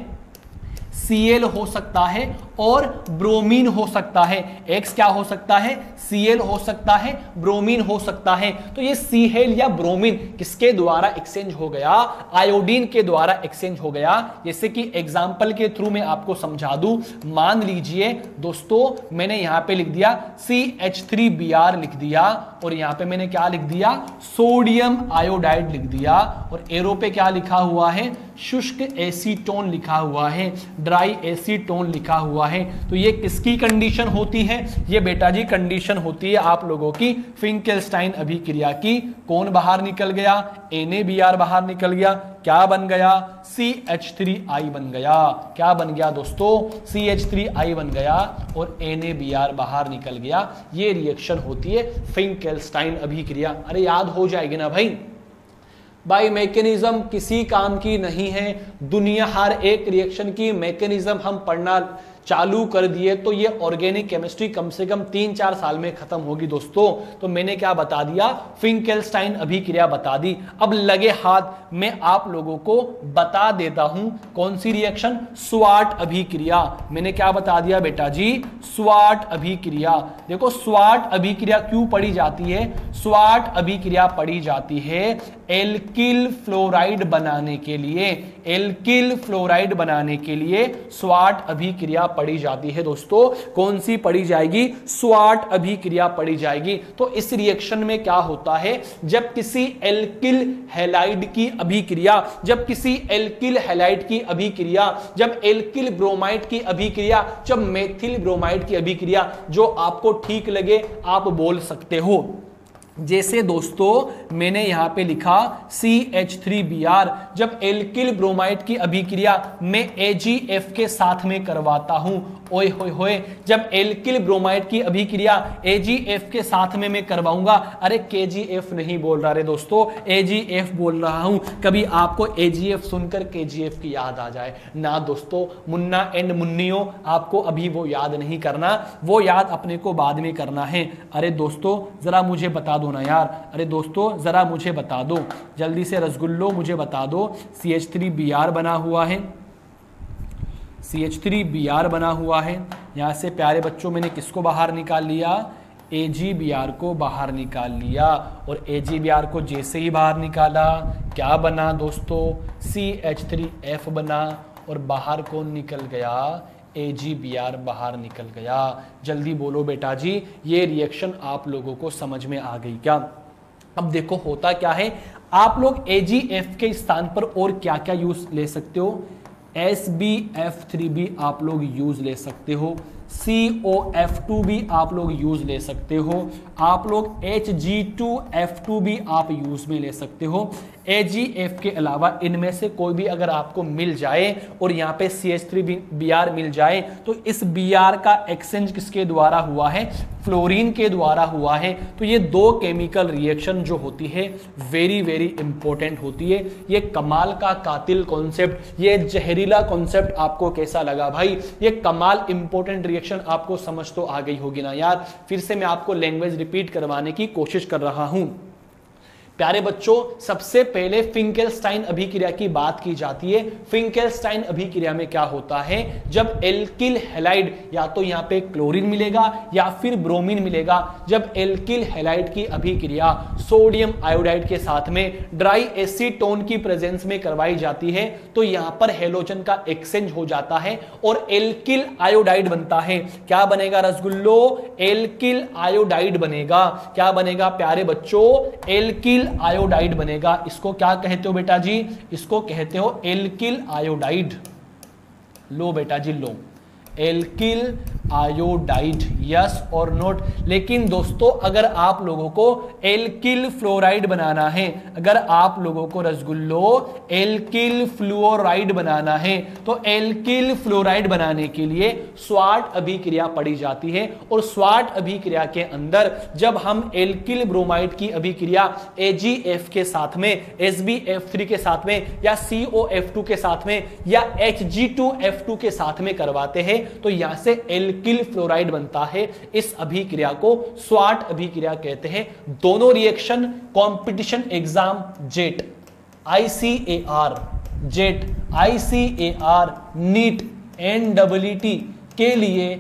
Cl हो सकता है और ब्रोमीन हो सकता है। X क्या हो सकता है, Cl हो सकता है, ब्रोमीन हो सकता है। तो ये Cl या ब्रोमीन किसके द्वारा एक्सचेंज हो गया, आयोडीन के द्वारा एक्सचेंज हो गया। जैसे कि एग्जांपल के थ्रू मैं आपको समझा दूं, मान लीजिए दोस्तों मैंने यहां पे लिख दिया CH3Br लिख दिया और यहां पे मैंने क्या लिख दिया, सोडियम आयोडाइड लिख दिया और एरो पे क्या लिखा हुआ है, शुष्क एसीटोन लिखा हुआ है, ड्राई एसीटोन लिखा हुआ है। तो ये किसकी कंडीशन होती है, ये बेटा जी कंडीशन होती है आप लोगों की फिंकेल्स्टाइन अभिक्रिया की। कौन बाहर निकल गया, NaBr बाहर निकल गया, क्या बन गया, CH3I बन गया। क्या बन गया दोस्तों, CH3I बन गया और NaBr बाहर निकल गया। ये रिएक्शन होती है फिंकेल्स्टाइन अभिक्रिया। अरे याद हो जाएगी ना भाई मैकेनिज्म किसी काम की नहीं है। दुनिया हर एक रिएक्शन की मैकेनिज्म हम पढ़ना चालू कर दिए तो ये ऑर्गेनिक केमिस्ट्री कम से कम 3-4 साल में खत्म होगी दोस्तों। तो मैंने क्या बता दिया, फिंकेल्स्टाइन अभिक्रिया बता दी। अब लगे हाथ मैं आप लोगों को बता देता हूं कौन सी रिएक्शन, स्वार्ट अभिक्रिया। मैंने क्या बता दिया बेटा जी, स्वार्ट अभिक्रिया। देखो स्वार्ट अभिक्रिया क्यों पढ़ी जाती है, स्वार्ट अभिक्रिया पढ़ी जाती है एल्किल फ्लोराइड बनाने के लिए, एल्किल फ्लोराइड बनाने के लिए स्वार्ट अभिक्रिया पढ़ी जाती है दोस्तों। कौन सी पढ़ी जाएगी, स्वार्ट अभिक्रिया पढ़ी जाएगी। तो इस रिएक्शन में क्या होता है, जब किसी एल्किल हैलाइड की अभिक्रिया, जब किसी एल्किल हैलाइड की अभिक्रिया, जब एल्किल ब्रोमाइड की अभिक्रिया, जब मेथिल ब्रोमाइड की अभिक्रिया, जो आपको ठीक लगे आप बोल सकते हो। जैसे दोस्तों मैंने यहां पे लिखा CH3Br, जब एल्किल ब्रोमाइड की अभिक्रिया मैं AgF के साथ में करवाता हूं, ओए होए होए, जब एल्किल ब्रोमाइड की अभिक्रिया AgF के साथ में मैं करवाऊंगा, अरे KgF नहीं बोल रहा रे दोस्तों, AgF बोल रहा हूं। कभी आपको AgF सुनकर KgF की याद आ जाए ना दोस्तों, मुन्ना एंड मुन्नियों, आपको अभी वो याद नहीं करना, वो याद अपने को बाद में करना है। अरे दोस्तों जरा मुझे बता दो ना यार, अरे दोस्तों जरा मुझे बता दो जल्दी से, रसगुल्लो मुझे बता दो, CH3Br बना हुआ है, CH3Br बना हुआ है। यहां से प्यारे बच्चों मैंने किसको बाहर निकाल लिया, AgBr को बाहर निकाल लिया। और AgBr को जैसे ही बाहर निकाला क्या बना दोस्तों, CH3F बना, और बाहर कौन निकल गया, AgBr बाहर निकल गया। जल्दी बोलो बेटा जी, ये रिएक्शन आप लोगों को समझ में आ गई क्या। अब देखो होता क्या है, आप लोग AgF के स्थान पर और क्या क्या यूज ले सकते हो, SbF3 आप लोग यूज ले सकते हो, COF2 भी आप लोग यूज ले सकते हो, आप लोग Hg2F2 भी आप यूज में ले सकते हो। AgF के अलावा इनमें से कोई भी अगर आपको मिल जाए और यहाँ पे CH3Br मिल जाए, तो इस Br का एक्सचेंज किसके द्वारा हुआ है, फ्लोरीन के द्वारा हुआ है। तो ये दो केमिकल रिएक्शन जो होती है वेरी वेरी इंपॉर्टेंट होती है। ये कमाल का कातिल कॉन्सेप्ट, ये जहरीला कॉन्सेप्ट आपको कैसा लगा भाई, ये कमाल इंपॉर्टेंट रिएक्शन आपको समझ तो आ गई होगी ना यार। फिर से मैं आपको लैंग्वेज रिपीट करवाने की कोशिश कर रहा हूं। प्यारे बच्चों, सबसे पहले फिंकेल्स्टाइन अभिक्रिया की बात की जाती है। फिंकेल्स्टाइन अभिक्रिया में क्या होता है, जब एल्किल हैलाइड, या तो यहां पे क्लोरीन मिलेगा या फिर ब्रोमीन मिलेगा, जब एल्किल हैलाइड की अभिक्रिया सोडियम आयोडाइड के साथ में ड्राई एसीटोन की प्रेजेंस में करवाई जाती है, तो यहां पर हैलोजन का एक्सचेंज हो जाता है और एल्किल आयोडाइड बनता है। क्या बनेगा रसगुल्लो, एल्किल आयोडाइड बनेगा। क्या बनेगा प्यारे बच्चों, एल्किल आयोडाइड बनेगा। इसको क्या कहते हो बेटा जी, इसको कहते हो एल्किल आयोडाइड। लो बेटा जी लो, एल्किल आयोडाइड, यस और नोट। लेकिन दोस्तों अगर आप लोगों को एल्किल फ्लोराइड बनाना है, अगर आप लोगों को रसगुल्लो एल्किल फ्लोराइड बनाना है, तो एल्किल फ्लोराइड बनाने के लिए स्वार्ट अभिक्रिया पढ़ी जाती है। और स्वार्ट अभिक्रिया के अंदर जब हम एल्किल ब्रोमाइड की अभिक्रिया AgF के साथ में, SbF3 के साथ में, या COF2 के साथ में, या Hg2F2 के साथ में करवाते हैं, तो यहां से एल्किल फ्लोराइड बनता है। इस अभिक्रिया को स्वार्ट अभिक्रिया कहते हैं। दोनों reaction competition exam JET, ICAR JET, ICAR NEET, NEET के लिए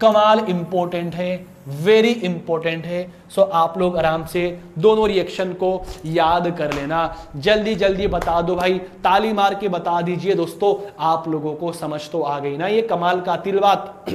कमाल इंपॉर्टेंट है, वेरी इंपॉर्टेंट है। सो आप लोग आराम से दोनों रिएक्शन को याद कर लेना। जल्दी जल्दी बता दो भाई, ताली मार के बता दीजिए दोस्तों, आप लोगों को समझ तो आ गई ना ये कमाल कातिल बात।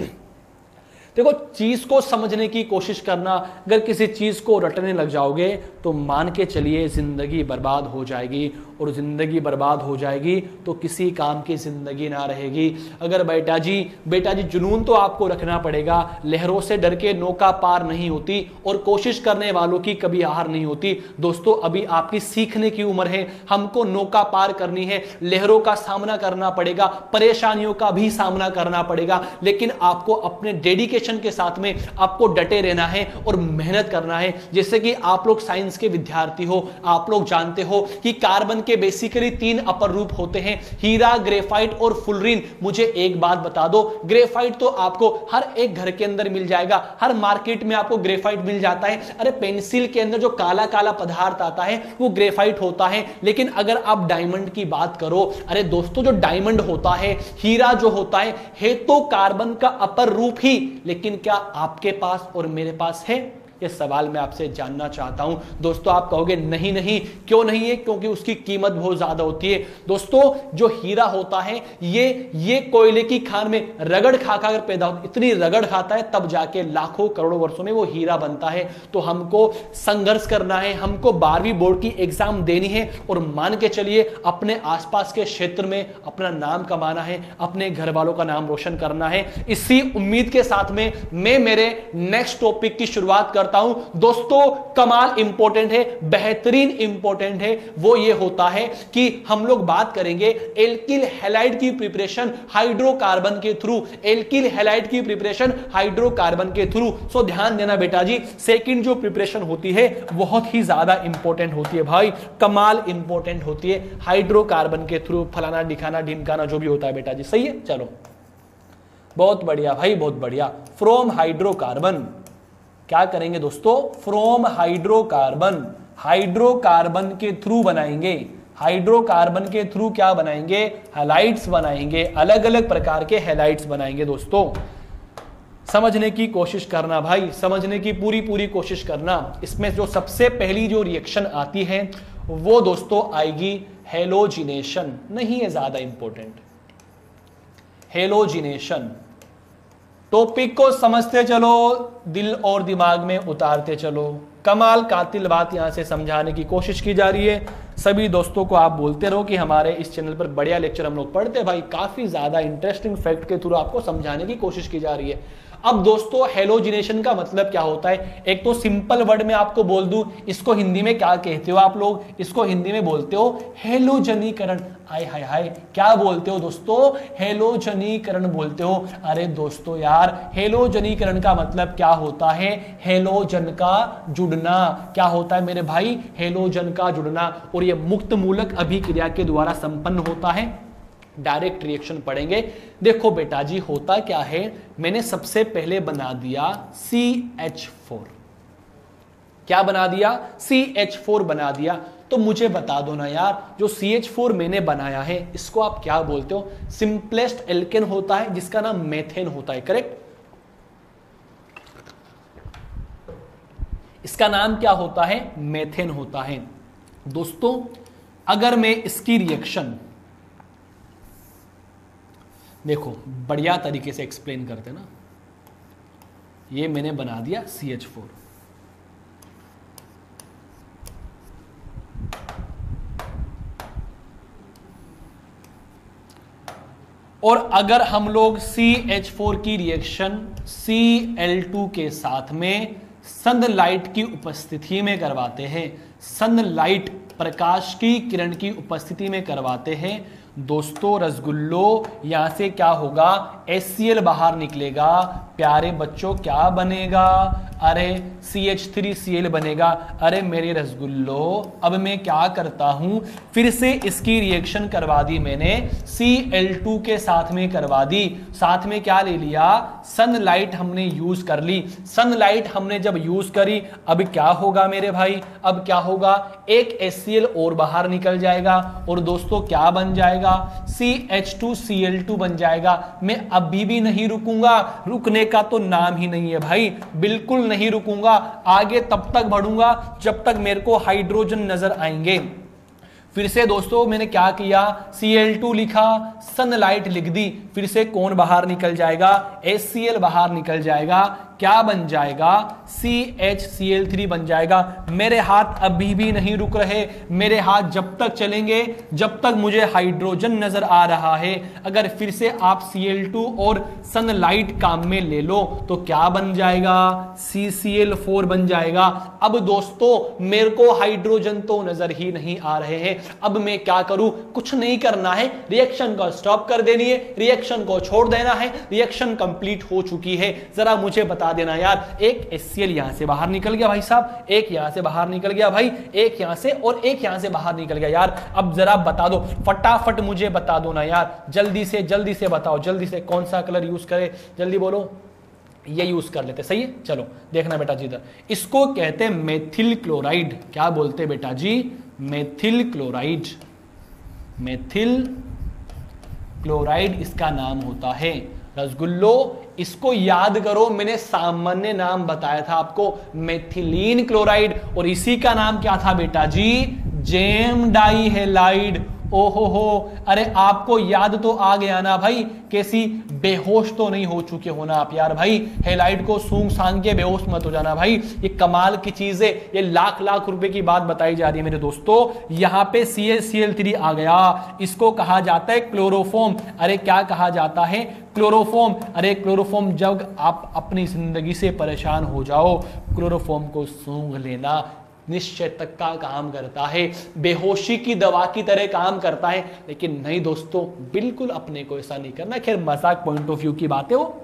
देखो चीज को समझने की कोशिश करना, अगर किसी चीज को रटने लग जाओगे तो मान के चलिए जिंदगी बर्बाद हो जाएगी, और जिंदगी बर्बाद हो जाएगी तो किसी काम की जिंदगी ना रहेगी। अगर बेटा जी जुनून तो आपको रखना पड़ेगा। लहरों से डर के नौका पार नहीं होती, और कोशिश करने वालों की कभी हार नहीं होती। दोस्तों अभी आपकी सीखने की उम्र है, हमको नौका पार करनी है, लहरों का सामना करना पड़ेगा, परेशानियों का भी सामना करना पड़ेगा, लेकिन आपको अपने डेडिकेशन के साथ में आपको डटे रहना है और मेहनत करना है। जैसे कि आप लोग साइंस के विद्यार्थी हो, आप लोग जानते हो कि कार्बन के बेसिकली 3 अपर रूप होते हैं, हीरा, ग्रेफाइट और फुलरीन। मुझे एक बात बता दो, ग्रेफाइट तो आपको हर एक घर के अंदर मिल जाएगा, हर मार्केट में आपको ग्रेफाइट मिल जाता है। अरे पेंसिल के अंदर जो काला काला पदार्थ आता है वो ग्रेफाइट होता है। लेकिन अगर आप डायमंड की बात करो, अरे दोस्तों जो डायमंड होता है, हीरा जो होता है तो कार्बन का अपर रूप ही, लेकिन क्या आपके पास और मेरे पास है? ये सवाल मैं आपसे जानना चाहता हूं। दोस्तों आप कहोगे नहीं नहीं, क्यों नहीं है? क्योंकि उसकी कीमत बहुत ज्यादा होती है। दोस्तों जो हीरा होता है ये कोयले की खान में रगड़ खा कर पैदा होता है, इतनी रगड़ खाता है तब जाके लाखों करोड़ों वर्षों में वो हीरा बनता है। तो हमको संघर्ष करना है, हमको 12वीं बोर्ड की एग्जाम देनी है और मान के चलिए अपने आसपास के क्षेत्र में अपना नाम कमाना है, अपने घर वालों का नाम रोशन करना है। इसी उम्मीद के साथ में मैं मेरे नेक्स्ट टॉपिक की शुरुआत करता हूं। दोस्तों कमाल इंपॉर्टेंट है, बेहतरीन इंपॉर्टेंट है। वो ये होता है कि हम लोग बात करेंगे एल्किल हैलाइड की प्रिपरेशन हाइड्रोकार्बन के थ्रू, एल्किल हैलाइड की प्रिपरेशन हाइड्रोकार्बन के थ्रू। सो ध्यान देना बेटा जी, सेकंड जो प्रिपरेशन होती है बहुत ही ज्यादा इंपॉर्टेंट होती है भाई, कमाल इंपॉर्टेंट होती है हाइड्रोकार्बन के थ्रू, फलाना ढिकाना ढिमकाना जो भी होता है बेटा जी। सही है, चलो बहुत बढ़िया भाई, बहुत बढ़िया। फ्रॉम हाइड्रोकार्बन क्या करेंगे दोस्तों? फ्रॉम हाइड्रोकार्बन, हाइड्रोकार्बन के थ्रू बनाएंगे, हाइड्रोकार्बन के थ्रू क्या बनाएंगे? हैलाइड्स बनाएंगे, अलग अलग प्रकार के हैलाइड्स बनाएंगे। दोस्तों समझने की कोशिश करना भाई, समझने की पूरी पूरी कोशिश करना। इसमें जो सबसे पहली जो रिएक्शन आती है वो दोस्तों आएगी हेलोजिनेशन, नहीं है ज्यादा इंपॉर्टेंट, हेलोजिनेशन। टॉपिक को समझते चलो, दिल और दिमाग में उतारते चलो। कमाल कातिल बात यहां से समझाने की कोशिश की जा रही है। सभी दोस्तों को आप बोलते रहो कि हमारे इस चैनल पर बढ़िया लेक्चर हम लोग पढ़ते हैं भाई, काफी ज्यादा इंटरेस्टिंग फैक्ट के थ्रू आपको समझाने की कोशिश की जा रही है। अब दोस्तों हेलोजिनेशन का मतलब क्या होता है? एक तो सिंपल वर्ड में आपको बोल दूं, इसको हिंदी में क्या कहते हो आप लोग? इसको हिंदी में बोलते हो हेलोजनीकरण। आय हाय हाय, क्या बोलते हो दोस्तों? हेलोजनीकरण बोलते हो। अरे दोस्तों यार, हेलोजनीकरण का मतलब क्या होता है? हेलोजन का जुड़ना। क्या होता है मेरे भाई? हेलोजन का जुड़ना। और यह मुक्त मूलक अभिक्रिया के द्वारा संपन्न होता है। डायरेक्ट रिएक्शन पढ़ेंगे। देखो बेटा जी होता क्या है, मैंने सबसे पहले बना दिया CH4। क्या बना दिया? CH4 बना दिया। तो मुझे बता दो ना यार, जो CH4 मैंने बनाया है इसको आप क्या बोलते हो? सिंपलेस्ट एल्केन होता है जिसका नाम मेथेन होता है, करेक्ट? इसका नाम क्या होता है? मेथेन होता है। दोस्तों अगर मैं इसकी रिएक्शन देखो बढ़िया तरीके से एक्सप्लेन करते ना, ये मैंने बना दिया CH4, और अगर हम लोग CH4 की रिएक्शन Cl2 के साथ में सनलाइट की उपस्थिति में करवाते हैं, सनलाइट प्रकाश की किरण की उपस्थिति में करवाते हैं, दोस्तों रसगुल्लो यहां से क्या होगा? HCl बाहर निकलेगा। प्यारे बच्चों क्या बनेगा? अरे CH3Cl बनेगा। अरे मेरे रसगुल्लो, अब मैं क्या करता हूं, फिर से इसकी रिएक्शन करवा दी मैंने, Cl2 के साथ में करवा दी। साथ में क्या ले लिया? सनलाइट हमने यूज कर ली। सनलाइट हमने जब यूज करी, अब क्या होगा मेरे भाई? अब क्या होगा? एक HCl और बाहर निकल जाएगा और दोस्तों क्या बन जाएगा? CH2Cl2 बन जाएगा। मैं अभी भी नहीं रुकूंगा, रुकने का तो नाम ही नहीं है भाई, बिल्कुल नहीं रुकूंगा। आगे तब तक बढ़ूंगा जब तक मेरे को हाइड्रोजन नजर आएंगे। फिर से दोस्तों मैंने क्या किया? Cl2 लिखा, सनलाइट लिख दी। फिर से कौन बाहर निकल जाएगा? HCl बाहर निकल जाएगा। क्या बन जाएगा? CHCl3 बन जाएगा। मेरे हाथ अभी भी नहीं रुक रहे, मेरे हाथ जब तक चलेंगे जब तक मुझे हाइड्रोजन नजर आ रहा है। अगर फिर से आप Cl2 और सनलाइट काम में ले लो तो क्या बन जाएगा? CCl4 बन जाएगा। अब दोस्तों मेरे को हाइड्रोजन तो नजर ही नहीं आ रहे हैं। अब मैं क्या करूं? कुछ नहीं करना है, रिएक्शन को स्टॉप कर देनी है, रिएक्शन को छोड़ देना है। रिएक्शन कंप्लीट हो चुकी है। जरा मुझे बता देना यार। एक HCl यहां से बाहर निकल गया भाई साहब, एक यहां से बाहर निकल गया भाई, एक यहां से और एक यहां से बाहर निकल गया यार। अब जरा बता दो, फटाफट मुझे बता दो ना यार, जल्दी से बताओ, जल्दी से कौन सा कलर यूज करे, जल्दी बोलो। ये यूज कर लेते, सही है। चलो देखना बेटा जी, इधर इसको कहते हैं मेथिल क्लोराइड। क्या बोलते बेटा जी? Methyl chloride. मेथिल क्लोराइड इसका नाम होता है। रसगुल्लो, इसको याद करो, मैंने सामान्य नाम बताया था आपको, मेथिलीन क्लोराइड, और इसी का नाम क्या था बेटा जी? GeM die halide. ओहो हो, अरे आपको याद तो आ गया ना भाई, कैसी बेहोश तो नहीं हो चुके हो ना आप यार भाई। हैलाइड को सूंघ सांग के बेहोश मत हो जाना भाई, ये कमाल की चीज है, ये लाख लाख रुपए की बात बताई जा रही है मेरे दोस्तों। यहां पे CaCl3 आ गया, इसको कहा जाता है क्लोरोफॉर्म। अरे क्या कहा जाता है? क्लोरोफॉर्म। अरे क्लोरोफॉर्म, जब आप अपनी जिंदगी से परेशान हो जाओ, क्लोरोफॉर्म को सूंघ लेना निश्चय तक का काम करता है, बेहोशी की दवा की तरह काम करता है। लेकिन नहीं दोस्तों, बिल्कुल अपने को ऐसा नहीं करना। खैर मजाक पॉइंट ऑफ व्यू की बात है वो।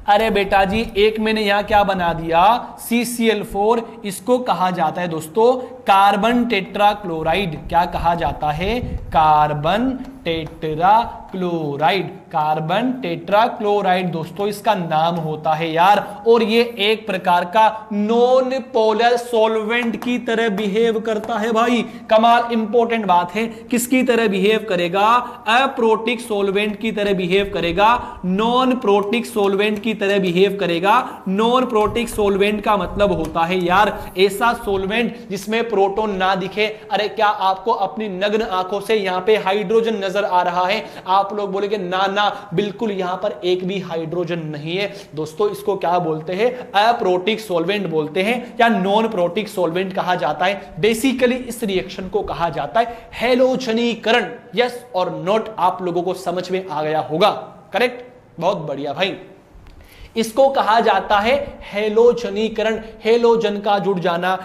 अरे बेटा जी, एक मैंने यहां क्या बना दिया? CCl4, इसको कहा जाता है दोस्तों कार्बन टेट्रा क्लोराइड। क्या कहा जाता है? Carbon tetra chloride. Carbon tetra chloride दोस्तों इसका नाम होता है यार। और ये एक प्रकार का नॉन पोलर सॉल्वेंट की तरह बिहेव करता है भाई। कमाल इंपॉर्टेंट बात है, किसकी तरह बिहेव करेगा? अप्रोटिक सॉल्वेंट की तरह बिहेव करेगा, नॉन प्रोटिक सॉल्वेंट की तरह बिहेव करेगा। नॉन प्रोटिक सॉल्वेंट का मतलब होता है यार ऐसा सॉल्वेंट जिसमें प्रोटॉन ना दिखे। अरे क्या आपको अपनी नग्न आंखों से यहां पे हाइड्रोजन नजर आ रहा है? आप लोग बोलेंगे ना ना, बिल्कुल यहां पर एक भी हाइड्रोजन नहीं है। दोस्तों इसको क्या बोलते हैं? अप्रोटिक सॉल्वेंट बोलते हैं या नॉन प्रोटिक सॉल्वेंट कहा जाता है। बेसिकली इस रिएक्शन को कहा जाता है हैलोजनीकरण। यस और नोट, आप लोगों को समझ में आ गया होगा, करेक्ट? बहुत बढ़िया भाई। इसको कहा जाता है हैलोजनीकरण, हैलोजन का जुड़ जाना।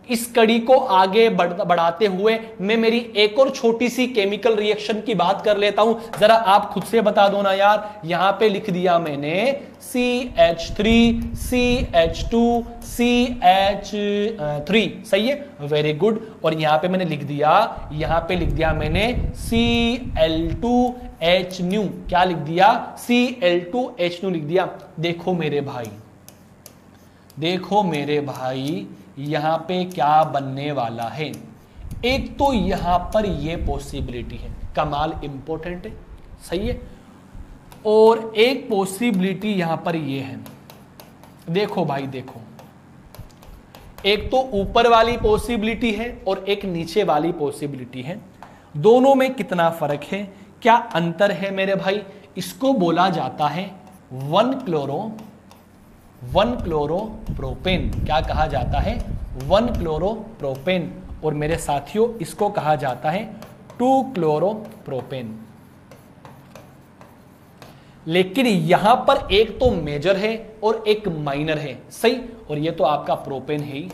इस कड़ी को आगे बढ़ाते हुए मैं मेरी एक और छोटी सी केमिकल रिएक्शन की बात कर लेता हूं, जरा आप खुद से बता दो ना यार। यहां पे लिख दिया मैंने CH3 CH2 CH3, सही है, वेरी गुड। और यहां पे मैंने लिख दिया मैंने Cl2H, क्या लिख दिया? Cl2H लिख दिया। देखो मेरे भाई यहां पे क्या बनने वाला है। एक तो यहां पर ये पॉसिबिलिटी है, कमाल इंपॉर्टेंट है, सही है। और एक पॉसिबिलिटी यहां पर ये है, देखो भाई देखो, एक तो ऊपर वाली पॉसिबिलिटी है और एक नीचे वाली पॉसिबिलिटी है। दोनों में कितना फर्क है, क्या अंतर है मेरे भाई? इसको बोला जाता है 1-क्लोरोप्रोपेन। क्या कहा जाता है? 1-क्लोरोप्रोपेन। और मेरे साथियों इसको कहा जाता है 2-क्लोरोप्रोपेन। लेकिन यहां पर एक तो मेजर है और एक माइनर है, सही। और ये तो आपका प्रोपेन है ही।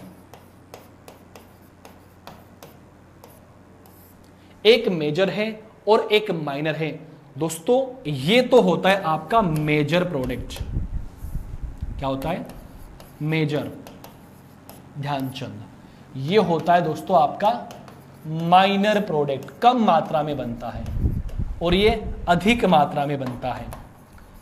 एक मेजर है और एक माइनर है। दोस्तों ये तो होता है आपका मेजर प्रोडक्ट। क्या होता है? मेजर, ध्यानचंद। ये होता है दोस्तों आपका माइनर प्रोडक्ट, कम मात्रा में बनता है और ये अधिक मात्रा में बनता है,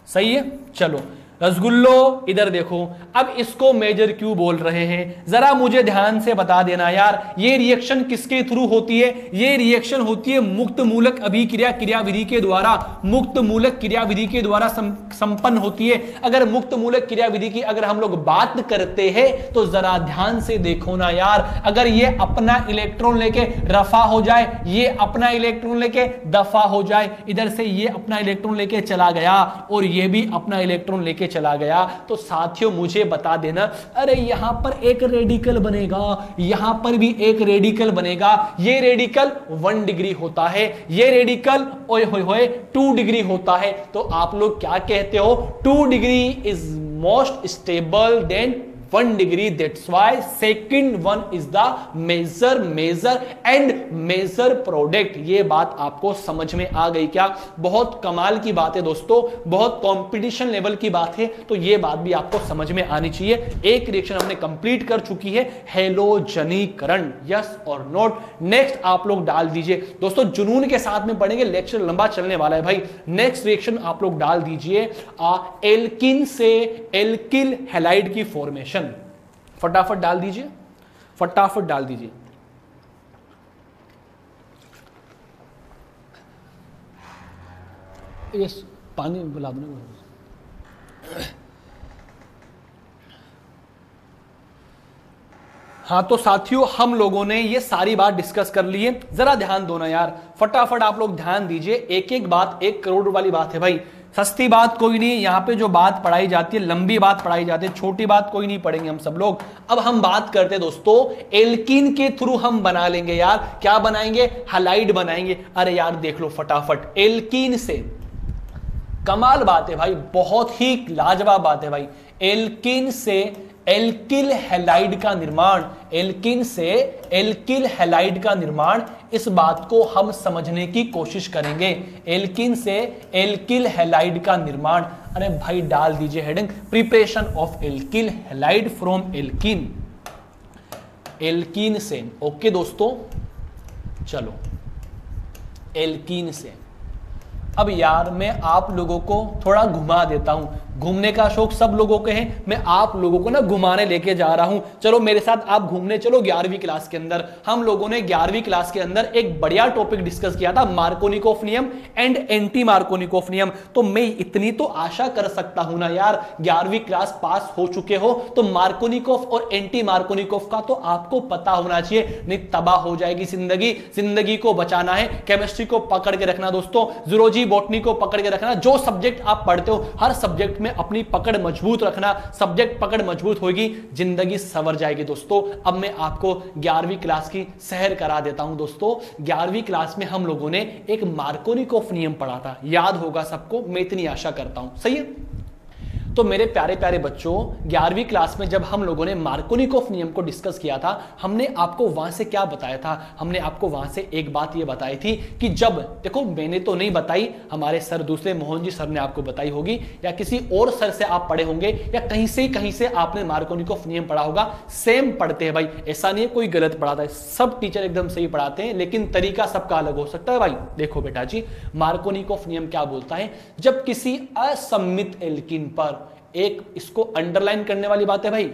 सही है। चलो रसगुल्लो इधर देखो, अब इसको मेजर क्यों बोल रहे हैं जरा मुझे ध्यान से बता देना यार। ये रिएक्शन किसके थ्रू होती है? ये रिएक्शन होती है मुक्त मूलक अभिक्रिया क्रियाविधि के द्वारा। मुक्त मूलक क्रियाविधि के द्वारा संपन्न होती है। अगर मुक्त मूलक क्रियाविधि की अगर हम लोग बात करते हैं तो जरा ध्यान से देखो ना यार। अगर ये अपना इलेक्ट्रॉन लेके रफा हो जाए, ये अपना इलेक्ट्रॉन लेके दफा हो जाए, इधर से ये अपना इलेक्ट्रॉन लेके चला गया और ये भी अपना इलेक्ट्रॉन लेके चला गया, तो साथियों मुझे बता देना, अरे यहां पर एक रेडिकल बनेगा, यहां पर भी एक रेडिकल बनेगा। ये रेडिकल 1 डिग्री होता है, ये रेडिकल ओए होए होए 2 डिग्री होता है। तो आप लोग क्या कहते हो? 2 degree is most stable than 1 degree, that's why second one is the major and major product. ये बात आपको समझ में आ गई क्या? बहुत कमाल की बात है दोस्तों, बहुत कंपटीशन लेवल की बात है, तो ये बात भी आपको समझ में आनी चाहिए। एक रिएक्शन हमने कंप्लीट कर चुकी है, हेलोजनीकरण, यस और नोट। नेक्स्ट आप लोग डाल दीजिए दोस्तों, जुनून के साथ में पढ़ेंगे, लेक्चर लंबा चलने वाला है भाई। नेक्स्ट रिएक्शन आप लोग डाल दीजिए एल्किन से एल्किल हैलाइड की फॉर्मेशन। फटाफट डाल दीजिए, फटाफट डाल दीजिए। ये पानी बुला दो। हाँ तो साथियों, हम लोगों ने ये सारी बात डिस्कस कर ली है, जरा ध्यान दो ना यार, फटाफट आप लोग ध्यान दीजिए। एक एक बात 1 करोड़ वाली बात है भाई, सस्ती बात कोई नहीं है। यहाँ पे जो बात पढ़ाई जाती है, लंबी बात पढ़ाई जाती है, छोटी बात कोई नहीं पढ़ेंगे हम सब लोग। अब हम बात करते हैं दोस्तों, एल्कीन के थ्रू हम बना लेंगे यार, क्या बनाएंगे? हैलाइड बनाएंगे। अरे यार देख लो फटाफट, एल्कीन से, कमाल बात है भाई, बहुत ही लाजवाब बात है भाई। एल्कीन से एल्किल हैलाइड का निर्माण, एल्किन से एल्किल हैलाइड का निर्माण, इस बात को हम समझने की कोशिश करेंगे। एल्किन से एल्किल हैलाइड का निर्माण, अरे भाई डाल दीजिए heading, preparation of alkyl halide from alkene, alkene से। ओके दोस्तों, चलो एल्किन से। अब यार मैं आप लोगों को थोड़ा घुमा देता हूं, घूमने का शौक सब लोगों के हैं, मैं आप लोगों को ना घुमाने लेके जा रहा हूं। चलो मेरे साथ आप घूमने चलो 11वीं क्लास के अंदर। हम लोगों ने 11वीं क्लास के अंदर एक बढ़िया टॉपिक डिस्कस किया था, मार्कोनिकोफ नियम एंड एंटी मार्कोनिकोफ नियम। तो मैं इतनी तो आशा कर सकता हूं ना यार, 11वीं क्लास पास हो चुके हो तो मार्कोनिकोफ और एंटी मार्कोनिकोफ का तो आपको पता होना चाहिए, नहीं तबाह हो जाएगी जिंदगी। जिंदगी को बचाना है, केमिस्ट्री को पकड़ के रखना दोस्तों, जूलॉजी बॉटनी को पकड़ के रखना। जो सब्जेक्ट आप पढ़ते हो हर सब्जेक्ट में अपनी पकड़ मजबूत रखना, सब्जेक्ट पकड़ मजबूत होगी, जिंदगी संवर जाएगी दोस्तों। अब मैं आपको 11वीं क्लास की सैर करा देता हूं दोस्तों। 11वीं क्लास में हम लोगों ने एक मार्कोनिकोफ नियम पढ़ा था, याद होगा सबको, मैं इतनी आशा करता हूं, सही है। तो मेरे प्यारे प्यारे बच्चों, 11वीं क्लास में जब हम लोगों ने मार्कोनिकोफ नियम को डिस्कस किया था, हमने आपको वहां से क्या बताया था? हमने आपको वहां से एक बात ये बताई थी कि जब, देखो मैंने तो नहीं बताई, हमारे सर दूसरे मोहन जी सर ने आपको बताई होगी, या किसी और सर से आप पढ़े होंगे, या कहीं से आपने मार्कोनिकोफ नियम पढ़ा होगा। सेम पढ़ते हैं भाई, ऐसा नहीं है कोई गलत पढ़ाता है, सब टीचर एकदम सही पढ़ाते हैं, लेकिन तरीका सबका अलग हो सकता है भाई। देखो बेटा जी, मार्कोनिकोफ नियम क्या बोलता है? जब किसी असममित एल्कीन पर, एक इसको अंडरलाइन करने वाली बात है भाई,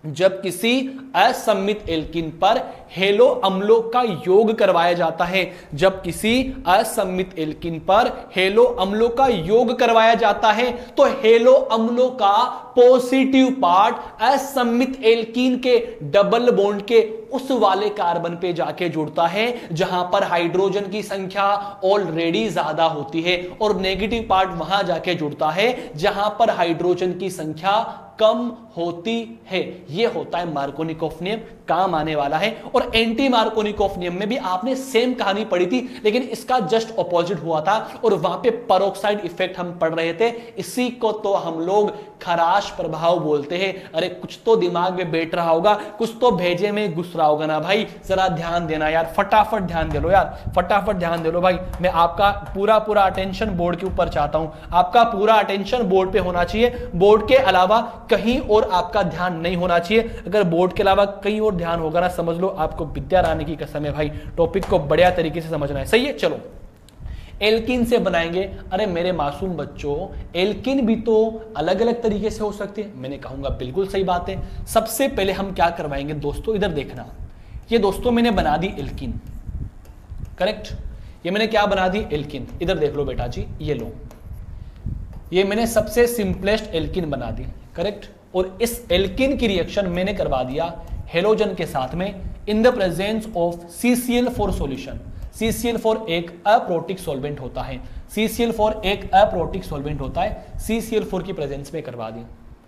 जब किसी असममित एल्कीन पर हेलो अम्लों का योग करवाया जाता है, जब किसी असममित एल्कीन पर हेलो अम्लों का योग करवाया जाता है, तो हेलो अम्लों का पॉजिटिव पार्ट असममित एल्कीन के डबल बॉन्ड के उस वाले कार्बन पे जाके जुड़ता है जहां पर हाइड्रोजन की संख्या ऑलरेडी ज्यादा होती है, और नेगेटिव पार्ट वहां जाके जुड़ता है जहां पर हाइड्रोजन की संख्या कम होती है। यह होता है मार्कोनिकोफ नियम, काम आने वाला है। और एंटी मार्कोनिकोफ नियम में भी आपने सेम कहानी पढ़ी थी, लेकिन इसका जस्ट ऑपोजिट हुआ था, और वहां पे पेरोक्साइड इफेक्ट हम पढ़ रहे थे। इसी को तो हम लोग खराश प्रभाव बोलते हैं। अरे कुछ तो दिमाग में बैठ रहा होगा, कुछ तो भेजे में घुस रहा होगा ना भाई, जरा ध्यान देना यार, फटाफट ध्यान दे लो यार, फटाफट ध्यान दे लो भाई। मैं आपका पूरा अटेंशन बोर्ड के ऊपर चाहता हूं, आपका पूरा अटेंशन बोर्ड पे होना चाहिए, बोर्ड के अलावा कहीं और आपका ध्यान नहीं होना चाहिए। अगर बोर्ड के अलावा कहीं और ध्यान होगा ना, समझ लो आपको विद्या रानी की कसम है भाई, टॉपिक को बढ़िया तरीके से समझना है, सही है। चलो एल्कीन से बनाएंगे। अरे मेरे मासूम बच्चों, एल्कीन भी तो अलग अलग तरीके से हो सकते हैं, मैंने कहूंगा बिल्कुल सही बात है। सबसे पहले हम क्या करवाएंगे दोस्तों, इधर देखना, ये दोस्तों मैंने बना दी एल्कीन, करेक्ट, ये मैंने क्या बना दी एल्कीन, इधर देख लो बेटा जी, ये लो, ये मैंने सबसे सिंपलेस्ट एल्कीन बना दी, करेक्ट। और इस एल्कीन की रिएक्शन मैंने करवा दिया हेलोजन के साथ में in the presence of CCl4 solution. CCl4 एक अप्रोटिक सॉल्वेंट होता है, CCl4 एक अप्रोटिक सॉल्वेंट होता है, CCl4 की प्रेजेंस में करवा दी।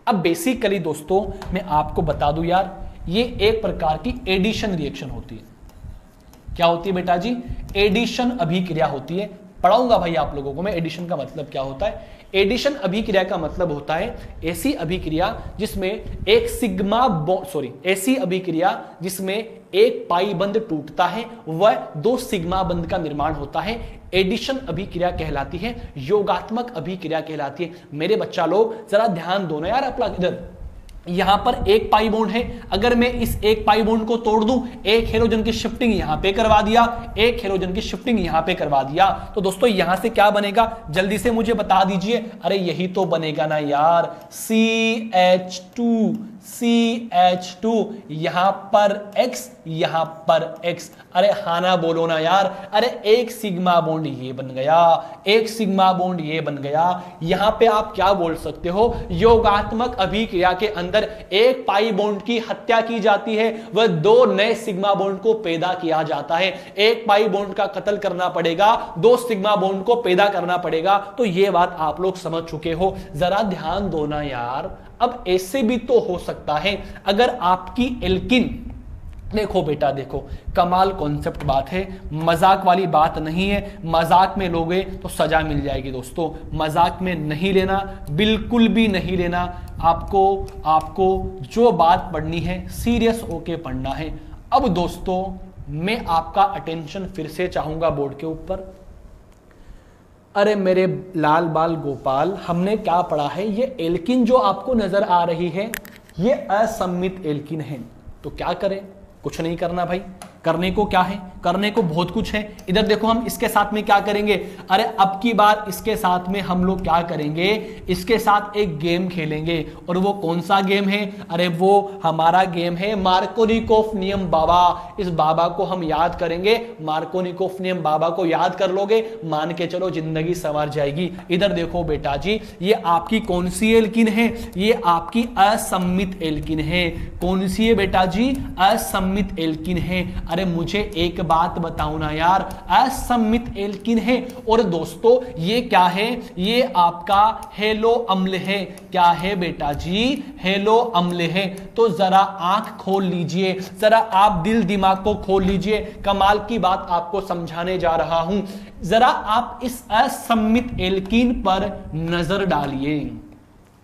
अब बेसिकली दोस्तों मैं आपको बता दूं यार, ये एक प्रकार की एडिशन रिएक्शन होती है। क्या होती है बेटा जी? एडिशन अभिक्रिया होती है। पढ़ाऊंगा भाई आप लोगों को मैं एडिशन का मतलब क्या होता है। एडिशन अभिक्रिया का मतलब होता है ऐसी अभिक्रिया जिसमें ऐसी अभिक्रिया जिसमें एक पाई बंध टूटता है वह दो सिग्मा बंध का निर्माण होता है। एडिशन अभिक्रिया कहलाती है, योगात्मक अभिक्रिया कहलाती है। मेरे बच्चा लोग जरा ध्यान दो ना यार, अपना इधर यहां पर एक पाई बॉन्ड है, अगर मैं इस एक पाई बॉन्ड को तोड़ दूं, एक हेलोजन की शिफ्टिंग यहां पे करवा दिया, एक हेलोजन की शिफ्टिंग यहां पे करवा दिया, तो दोस्तों यहां से क्या बनेगा जल्दी से मुझे बता दीजिए। अरे यही तो बनेगा ना यार, CH2 यहां पर X यहां पर X। अरे हाँ ना बोलो ना यार, अरे एक सिग्मा बॉन्ड ये बन गया, एक सिग्मा बॉन्ड ये बन गया। यहां पे आप क्या बोल सकते हो, योगात्मक अभिक्रिया के अंदर एक पाई बॉन्ड की हत्या की जाती है, वह दो नए सिग्मा बॉन्ड को पैदा किया जाता है। एक पाई बॉन्ड का कत्ल करना पड़ेगा, दो सिग्मा बॉन्ड को पैदा करना पड़ेगा। तो ये बात आप लोग समझ चुके हो, जरा ध्यान दो ना यार। अब ऐसे भी तो हो सकता है अगर आपकी एल्किन, देखो बेटा देखो, कमाल कॉन्सेप्ट बात है, मजाक वाली बात नहीं है। मजाक में लोगे तो सजा मिल जाएगी दोस्तों, मजाक में नहीं लेना, बिल्कुल भी नहीं लेना। आपको जो बात पढ़नी है सीरियस होके पढ़ना है। अब दोस्तों मैं आपका अटेंशन फिर से चाहूंगा बोर्ड के ऊपर। अरे मेरे लाल बाल गोपाल, हमने क्या पढ़ा है, ये एल्किन जो आपको नजर आ रही है ये असम्मित एल्किन है। तो क्या करें, कुछ नहीं करना भाई, करने को क्या है, करने को बहुत कुछ है। इधर देखो हम इसके साथ में क्या करेंगे, अरे अब की बार इसके साथ में हम लोग क्या करेंगे, इसके साथ एक गेम खेलेंगे। और वो कौन सा गेम है, अरे वो हमारा गेम है मार्कोनिकोफ नियम बाबा। इस बाबा को हम याद करेंगे, मार्कोनिकोफ नियम बाबा को याद कर लोगे, मान के चलो जिंदगी संवर जाएगी। इधर देखो बेटा जी, ये आपकी कौन सी एल्किन है, ये आपकी असम्मित एल्किन है। कौन सी है बेटा जी, असम्मित एल्किन है। अरे मुझे एक बात बताओ ना यार, असम्मित एल्किन है। और दोस्तों ये क्या है, ये आपका हेलो अम्ल है। क्या है बेटा जी, हेलो अम्ल है। तो जरा आंख खोल लीजिए, जरा आप दिल दिमाग को खोल लीजिए, कमाल की बात आपको समझाने जा रहा हूं। जरा आप इस असम्मित एल्कीन पर नजर डालिए।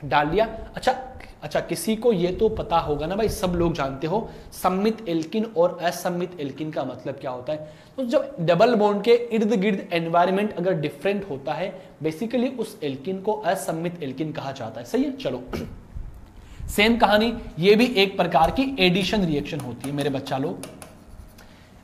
डाल लिया? अच्छा, किसी को ये तो पता होगा ना भाई, सब लोग जानते हो सम्मित एल्किन और असम्मित एल्किन का मतलब क्या होता है। तो जब डबल बॉन्ड के इर्द गिर्द एनवायरनमेंट अगर डिफरेंट होता है, बेसिकली उस एल्किन को असम्मित एल्किन कहा जाता है। सही है, चलो सेम कहानी, ये भी एक प्रकार की एडिशन रिएक्शन होती है मेरे बच्चा लोग।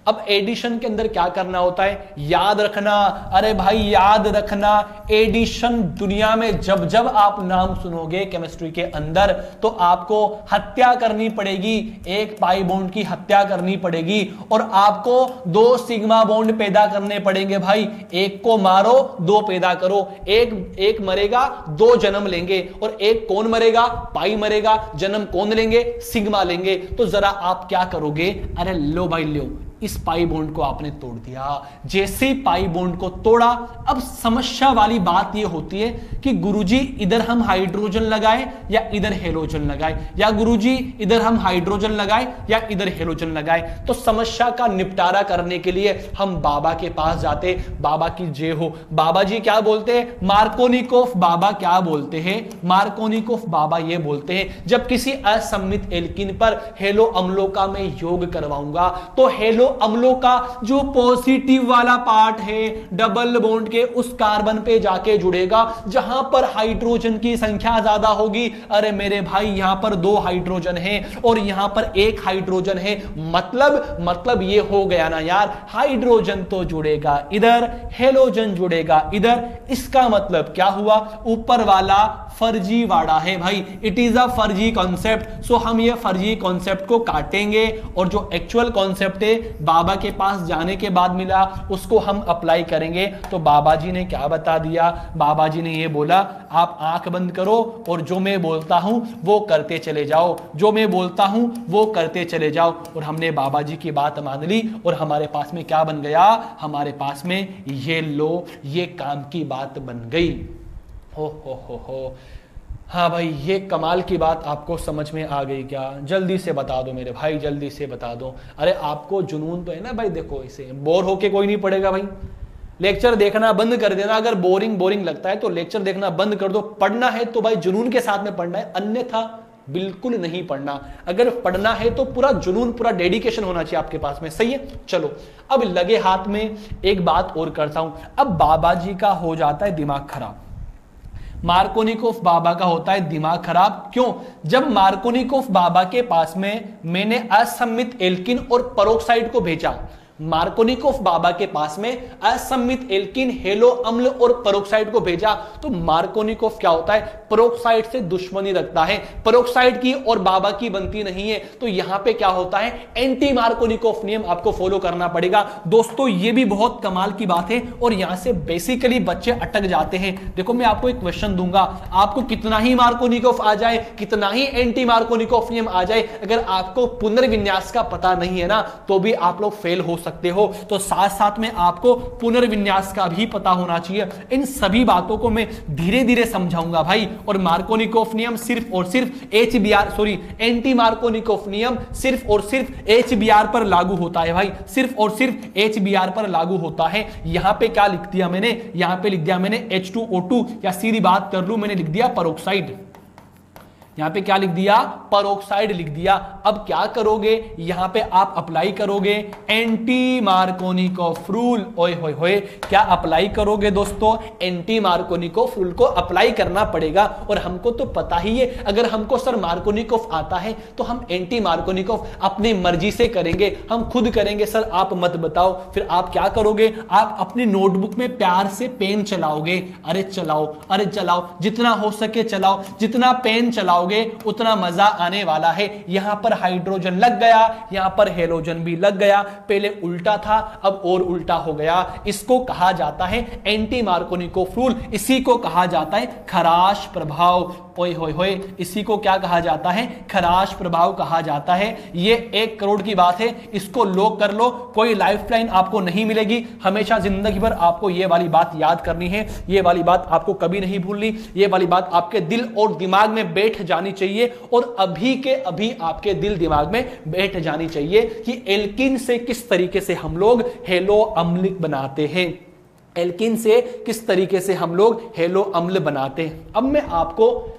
अब एडिशन के अंदर क्या करना होता है, याद रखना, अरे भाई याद रखना, एडिशन दुनिया में जब जब आप नाम सुनोगे केमिस्ट्री के अंदर, तो आपको हत्या करनी पड़ेगी, एक पाई बॉन्ड की हत्या करनी पड़ेगी, और आपको दो सिग्मा बॉन्ड पैदा करने पड़ेंगे भाई। एक को मारो, दो पैदा करो, एक मरेगा, दो जन्म लेंगे, और एक कौन मरेगा, पाई मरेगा, जन्म कौन लेंगे, सिग्मा लेंगे। तो जरा आप क्या करोगे, अरे लो भाई लो, इस पाई बॉन्ड को आपने तोड़ दिया। जैसे पाई बॉन्ड को तोड़ा, अब समस्या वाली बात यह होती है कि गुरुजी इधर हम हाइड्रोजन लगाए या इधर हेलोजन लगाए, या गुरुजी इधर हम हाइड्रोजन लगाए या इधर हेलोजन लगाए। तो समस्या का निपटारा करने के लिए हम बाबा के पास जाते, बाबा की जय हो। बाबा जी क्या बोलते हैं, मार्कोनिकोफ बाबा क्या बोलते हैं, मार्कोनिकोफ बाबा ये बोलते हैं, जब किसी असम्मित एल्किन पर हेलो अम्लों का मैं योग करवाऊंगा, तो हेलो अम्लों का जो पॉजिटिव वाला पार्ट है डबल बॉन्ड के, उस कार्बन पे जाके जुड़ेगा जहां पर हाइड्रोजन की संख्या ज्यादा होगी। अरे मेरे भाई यहां पर दो हाइड्रोजन है और यहां पर एक हाइड्रोजन है, मतलब ये हो गया ना यार, हाइड्रोजन तो जुड़ेगा इधर, हेलोजन जुड़ेगा इधर। इसका मतलब क्या हुआ, ऊपर वाला फर्जी वाड़ा है भाई, इट इज अ फर्जी कॉन्सेप्ट। सो हम ये फर्जी कॉन्सेप्ट को काटेंगे और जो एक्चुअल कॉन्सेप्ट है बाबा के पास जाने के बाद मिला, उसको हम अप्लाई करेंगे। तो बाबा जी ने क्या बता दिया, बाबा जी ने ये बोला, आप आंख बंद करो और जो मैं बोलता हूं वो करते चले जाओ, जो मैं बोलता हूं वो करते चले जाओ। और हमने बाबा जी की बात मान ली और हमारे पास में क्या बन गया, हमारे पास में ये लो, ये काम की बात बन गई। हो। हाँ भाई, ये कमाल की बात आपको समझ में आ गई क्या, जल्दी से बता दो मेरे भाई, जल्दी से बता दो। अरे आपको जुनून तो है ना भाई, देखो इसे बोर होके कोई नहीं पढ़ेगा भाई, लेक्चर देखना बंद कर देना। अगर बोरिंग लगता है तो लेक्चर देखना बंद कर दो। पढ़ना है तो भाई जुनून के साथ में पढ़ना है, अन्यथा बिल्कुल नहीं पढ़ना। अगर पढ़ना है तो पूरा जुनून, पूरा डेडिकेशन होना चाहिए आपके पास में, सही है। चलो अब लगे हाथ में एक बात और करता हूं। अब बाबा जी का हो जाता है दिमाग खराब, मार्कोनिकोफ बाबा का होता है दिमाग खराब। क्यों? जब मार्कोनिकोफ बाबा के पास में मैंने असम्मित एल्किन और पेरोक्साइड को भेजा, मार्कोनिकोफ बाबा के पास में असम्मित एल्किन, हेलो अम्ल और पेरोक्साइड को भेजा, तो मार्कोनिकोफ क्या होता है, पेरोक्साइड से दुश्मनी रखता है। पेरोक्साइड की और बाबा की बनती नहीं है, तो यहां पे क्या होता है, एंटी मार्कोनिकोफ नियम आपको फॉलो करना पड़ेगा। दोस्तों ये भी बहुत कमाल की बात है और यहां से बेसिकली बच्चे अटक जाते हैं। देखो मैं आपको एक क्वेश्चन दूंगा, आपको कितना ही मार्कोनिकोफ आ जाए, कितना ही एंटी मार्कोनिकोफ नियम आ जाए, अगर आपको पुनर्विन्यास का पता नहीं है ना, तो भी आप लोग फेल हो सकते हो। तो साथ साथ में आपको पुनर्विन्यास का भी पता होना चाहिए। इन सभी बातों को मैं धीरे धीरे समझाऊंगा भाई। और मार्कोनिकोफ नियम सिर्फ और सिर्फ एंटी मार्कोनिकोफ नियम सिर्फ और सिर्फ HBr पर लागू होता है भाई, सिर्फ और सिर्फ HBr पर लागू होता है। यहां पे क्या लिख दिया मैंने, यहां पे लिख दिया मैंने H2O2, या सीधी बात कर लूं मैंने लिख दिया पेरोक्साइड। यहां पे क्या लिख दिया, पेरोक्साइड लिख दिया। अब क्या करोगे, यहां पे आप अप्लाई करोगे एंटी मार्कोनिकोफ रूल। ओए होए होए, क्या अप्लाई करोगे दोस्तों, एंटी मार्कोनिकोफ रूल को अप्लाई करना पड़ेगा। और हमको तो पता ही है, अगर हमको सर मार्कोनिकोफ आता है तो हम एंटी मार्कोनिकोफ अपनी मर्जी से करेंगे, हम खुद करेंगे। सर आप मत बताओ, फिर आप क्या करोगे, आप अपनी नोटबुक में प्यार से पेन चलाओगे। अरे चलाओ, अरे चलाओ, जितना हो सके चलाओ, जितना पेन चलाओ उतना मजा आने वाला है। यहां पर हाइड्रोजन लग गया, यहां पर हेलोजन भी लग गया। पहले उल्टा था, अब और उल्टा हो गया। इसको कहा जाता है एंटी मार्कोनिकोफ रूल, इसी को कहा जाता है खराश प्रभाव। ओए होए होए, इसी को क्या कहा जाता है, खराश प्रभाव कहा जाता है। ये 1 करोड़ की बात है, इसको लॉक कर लो, कोई लाइफलाइन आपको नहीं मिलेगी। हमेशा जिंदगी भर आपको ये वाली बात याद करनी है, ये वाली बात आपको कभी नहीं भूलनी, ये वाली बात आपके दिल और दिमाग में बैठ जानी चाहिए। और अभी के अभी आपके दिल दिमाग में बैठ जानी चाहिए कि एल्किन से किस तरीके से हम लोग हेलो अम्ल बनाते हैं, एल्किन से किस तरीके से हम लोग हेलो अम्ल बनाते हैं। अब मैं आपको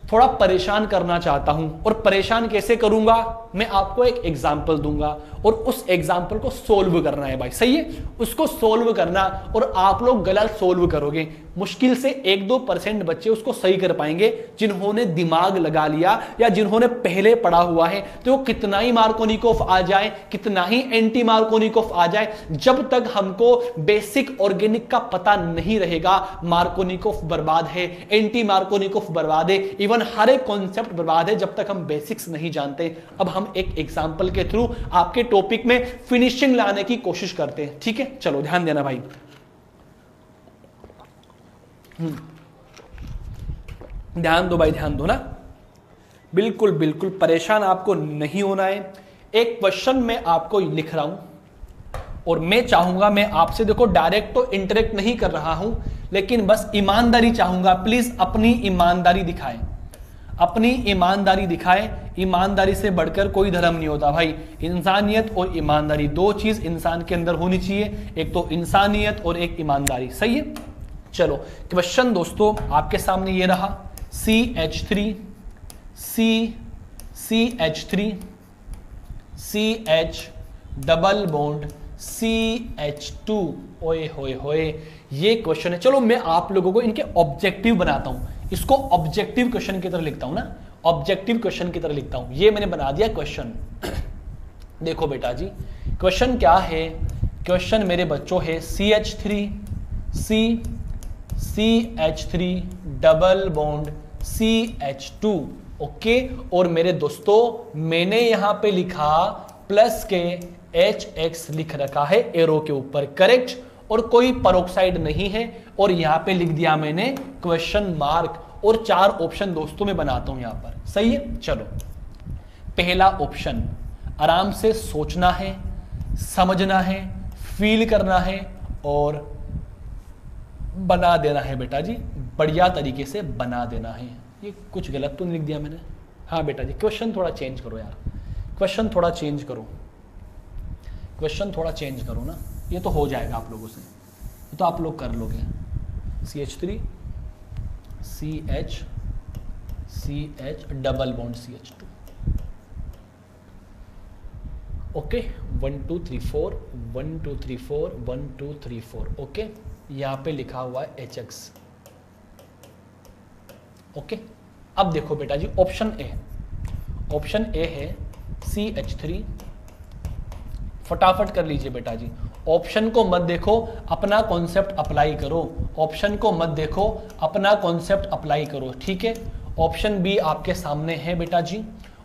थोड़ा परेशान करना चाहता हूं, और परेशान कैसे करूंगा, मैं आपको एक एग्जाम्पल दूंगा और उस एग्जाम्पल को सोल्व करना है भाई, सही है। उसको सोल्व करना, और आप लोग गलत सोल्व करोगे। मुश्किल से 1-2% बच्चे उसको सही कर पाएंगे जिन्होंने दिमाग लगा लिया या जिन्होंने पहले पढ़ा हुआ है। तो कितना ही मार्कोनिकोफ आ जाए, कितना ही एंटी मार्कोनिकोफ आ जाए, जब तक हमको बेसिक ऑर्गेनिक का पता नहीं रहेगा, मार्कोनिकोफ बर्बाद है, एंटी मार्कोनिकोफ बर्बाद है, इवन हर एक कॉन्सेप्ट बर्बाद है जब तक हम बेसिक्स नहीं जानते। अब हम एक एग्जांपल के थ्रू आपके टॉपिक में फिनिशिंग लाने की कोशिश करते हैं, ठीक है। चलो ध्यान देना भाई, ध्यान दो भाई, ध्यान दो ना, बिल्कुल बिल्कुल परेशान आपको नहीं होना है। एक क्वेश्चन मैं आपको लिख रहा हूं और मैं चाहूंगा, मैं आपसे देखो डायरेक्ट तो इंटरेक्ट नहीं कर रहा हूं, लेकिन बस ईमानदारी चाहूंगा। प्लीज अपनी ईमानदारी दिखाएं, अपनी ईमानदारी दिखाएं। ईमानदारी से बढ़कर कोई धर्म नहीं होता भाई। इंसानियत और ईमानदारी 2 चीज इंसान के अंदर होनी चाहिए, एक तो इंसानियत और एक ईमानदारी, सही है। चलो क्वेश्चन दोस्तों आपके सामने ये रहा, CH3 CH double bond CH2। ओए होए होए, ये क्वेश्चन है। चलो मैं आप लोगों को इनके ऑब्जेक्टिव बनाता हूं, इसको ऑब्जेक्टिव क्वेश्चन की तरह लिखता हूं ना, ऑब्जेक्टिव क्वेश्चन की तरह लिखता हूं। ये मैंने बना दिया क्वेश्चन। देखो बेटा जी, क्वेश्चन क्या है, क्वेश्चन मेरे बच्चों है CH3 double bond CH2, okay. और मेरे दोस्तों मैंने यहां पे लिखा प्लस के HX लिख रखा है एरो के ऊपर, करेक्ट। और कोई पेरोक्साइड नहीं है, और यहां पे लिख दिया मैंने क्वेश्चन मार्क, और 4 ऑप्शन दोस्तों मैं बनाता हूं यहां पर, सही है। चलो पहला ऑप्शन, आराम से सोचना है, समझना है, फील करना है और बना देना है बेटा जी, बढ़िया तरीके से बना देना है। ये कुछ गलत तो नहीं लिख दिया मैंने? हाँ बेटा जी, क्वेश्चन थोड़ा चेंज करो यार, क्वेश्चन थोड़ा चेंज करो, क्वेश्चन थोड़ा चेंज करो ना, ये तो हो जाएगा आप लोगों से। तो आप लोग कर लोगे CH3 CH double bond CH2। Okay 1 2 3 4 1 2 3 4 1 2 3 4 okay, यहां पे लिखा हुआ है HX। ओके, अब देखो बेटा जी ऑप्शन ए है CH3। फटाफट कर लीजिए बेटा जी, ऑप्शन को मत देखो, अपना कॉन्सेप्ट अप्लाई करो। ऑप्शन को मत देखो, अपना कॉन्सेप्ट अप्लाई करो, ठीक है। ऑप्शन बी आपके सामने है बेटा जी,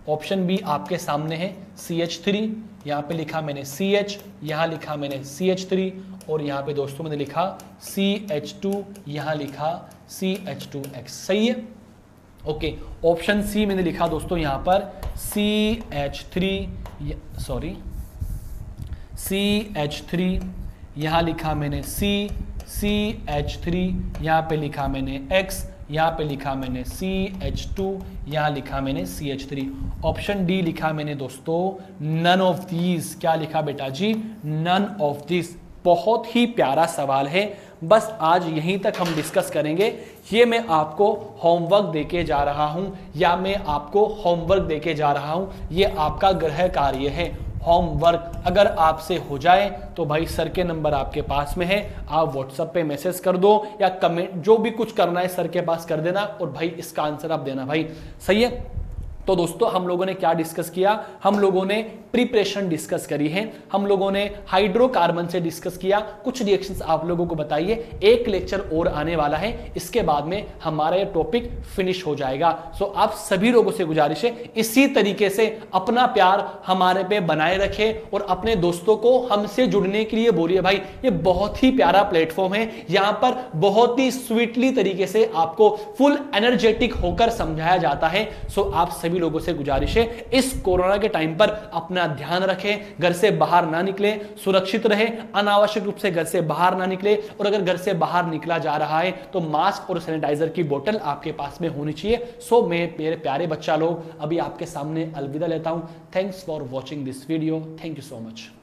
ऑप्शन बी आपके सामने है CH3, यहां पे लिखा मैंने CH, यहां लिखा मैंने CH3 और यहां पे दोस्तों मैंने लिखा CH2, यहां लिखा CH2X, सही है। ओके, ऑप्शन सी मैंने लिखा दोस्तों यहां पर CH3, यहां लिखा मैंने CH3, यहां पे लिखा मैंने X, यहां पे लिखा मैंने CH2, यहां लिखा मैंने CH3। ऑप्शन डी लिखा मैंने दोस्तों नन ऑफ दीज। क्या लिखा बेटा जी? None of this. बहुत ही प्यारा सवाल है, बस आज यहीं तक हम डिस्कस करेंगे। ये मैं आपको होमवर्क देके जा रहा हूं, या मैं आपको होमवर्क देके जा रहा हूं, ये आपका गृह कार्य है। होमवर्क अगर आपसे हो जाए तो भाई सर के नंबर आपके पास में है, आप व्हाट्सएप पे मैसेज कर दो या कमेंट, जो भी कुछ करना है सर के पास कर देना और भाई इसका आंसर आप देना भाई, सही है। तो दोस्तों हम लोगों ने क्या डिस्कस किया? हम लोगों ने प्रिपरेशन डिस्कस करी है, हम लोगों ने हाइड्रोकार्बन से डिस्कस किया, कुछ रिएक्शंस आप लोगों को बताइए। एक लेक्चर और आने वाला है, इसके बाद में हमारा ये टॉपिक फिनिश हो जाएगा। सो आप सभी लोगों से गुजारिश है इसी तरीके से अपना प्यार हमारे पे बनाए रखें और अपने दोस्तों को हमसे जुड़ने के लिए बोलिए। भाई ये बहुत ही प्यारा प्लेटफॉर्म है, यहां पर बहुत ही स्वीटली तरीके से आपको फुल एनर्जेटिक होकर समझाया जाता है। सो आप सभी लोगों से गुजारिश है इस कोरोना के टाइम पर अपना ध्यान रखें, घर से बाहर ना निकले, सुरक्षित रहे, अनावश्यक रूप से घर से बाहर ना निकले, और अगर घर से बाहर निकला जा रहा है तो मास्क और सैनिटाइजर की बोतल आपके पास में होनी चाहिए। सो मैं मेरे प्यारे बच्चा लोग अभी आपके सामने अलविदा लेता हूं। Thanks for watching this video, thank you so much.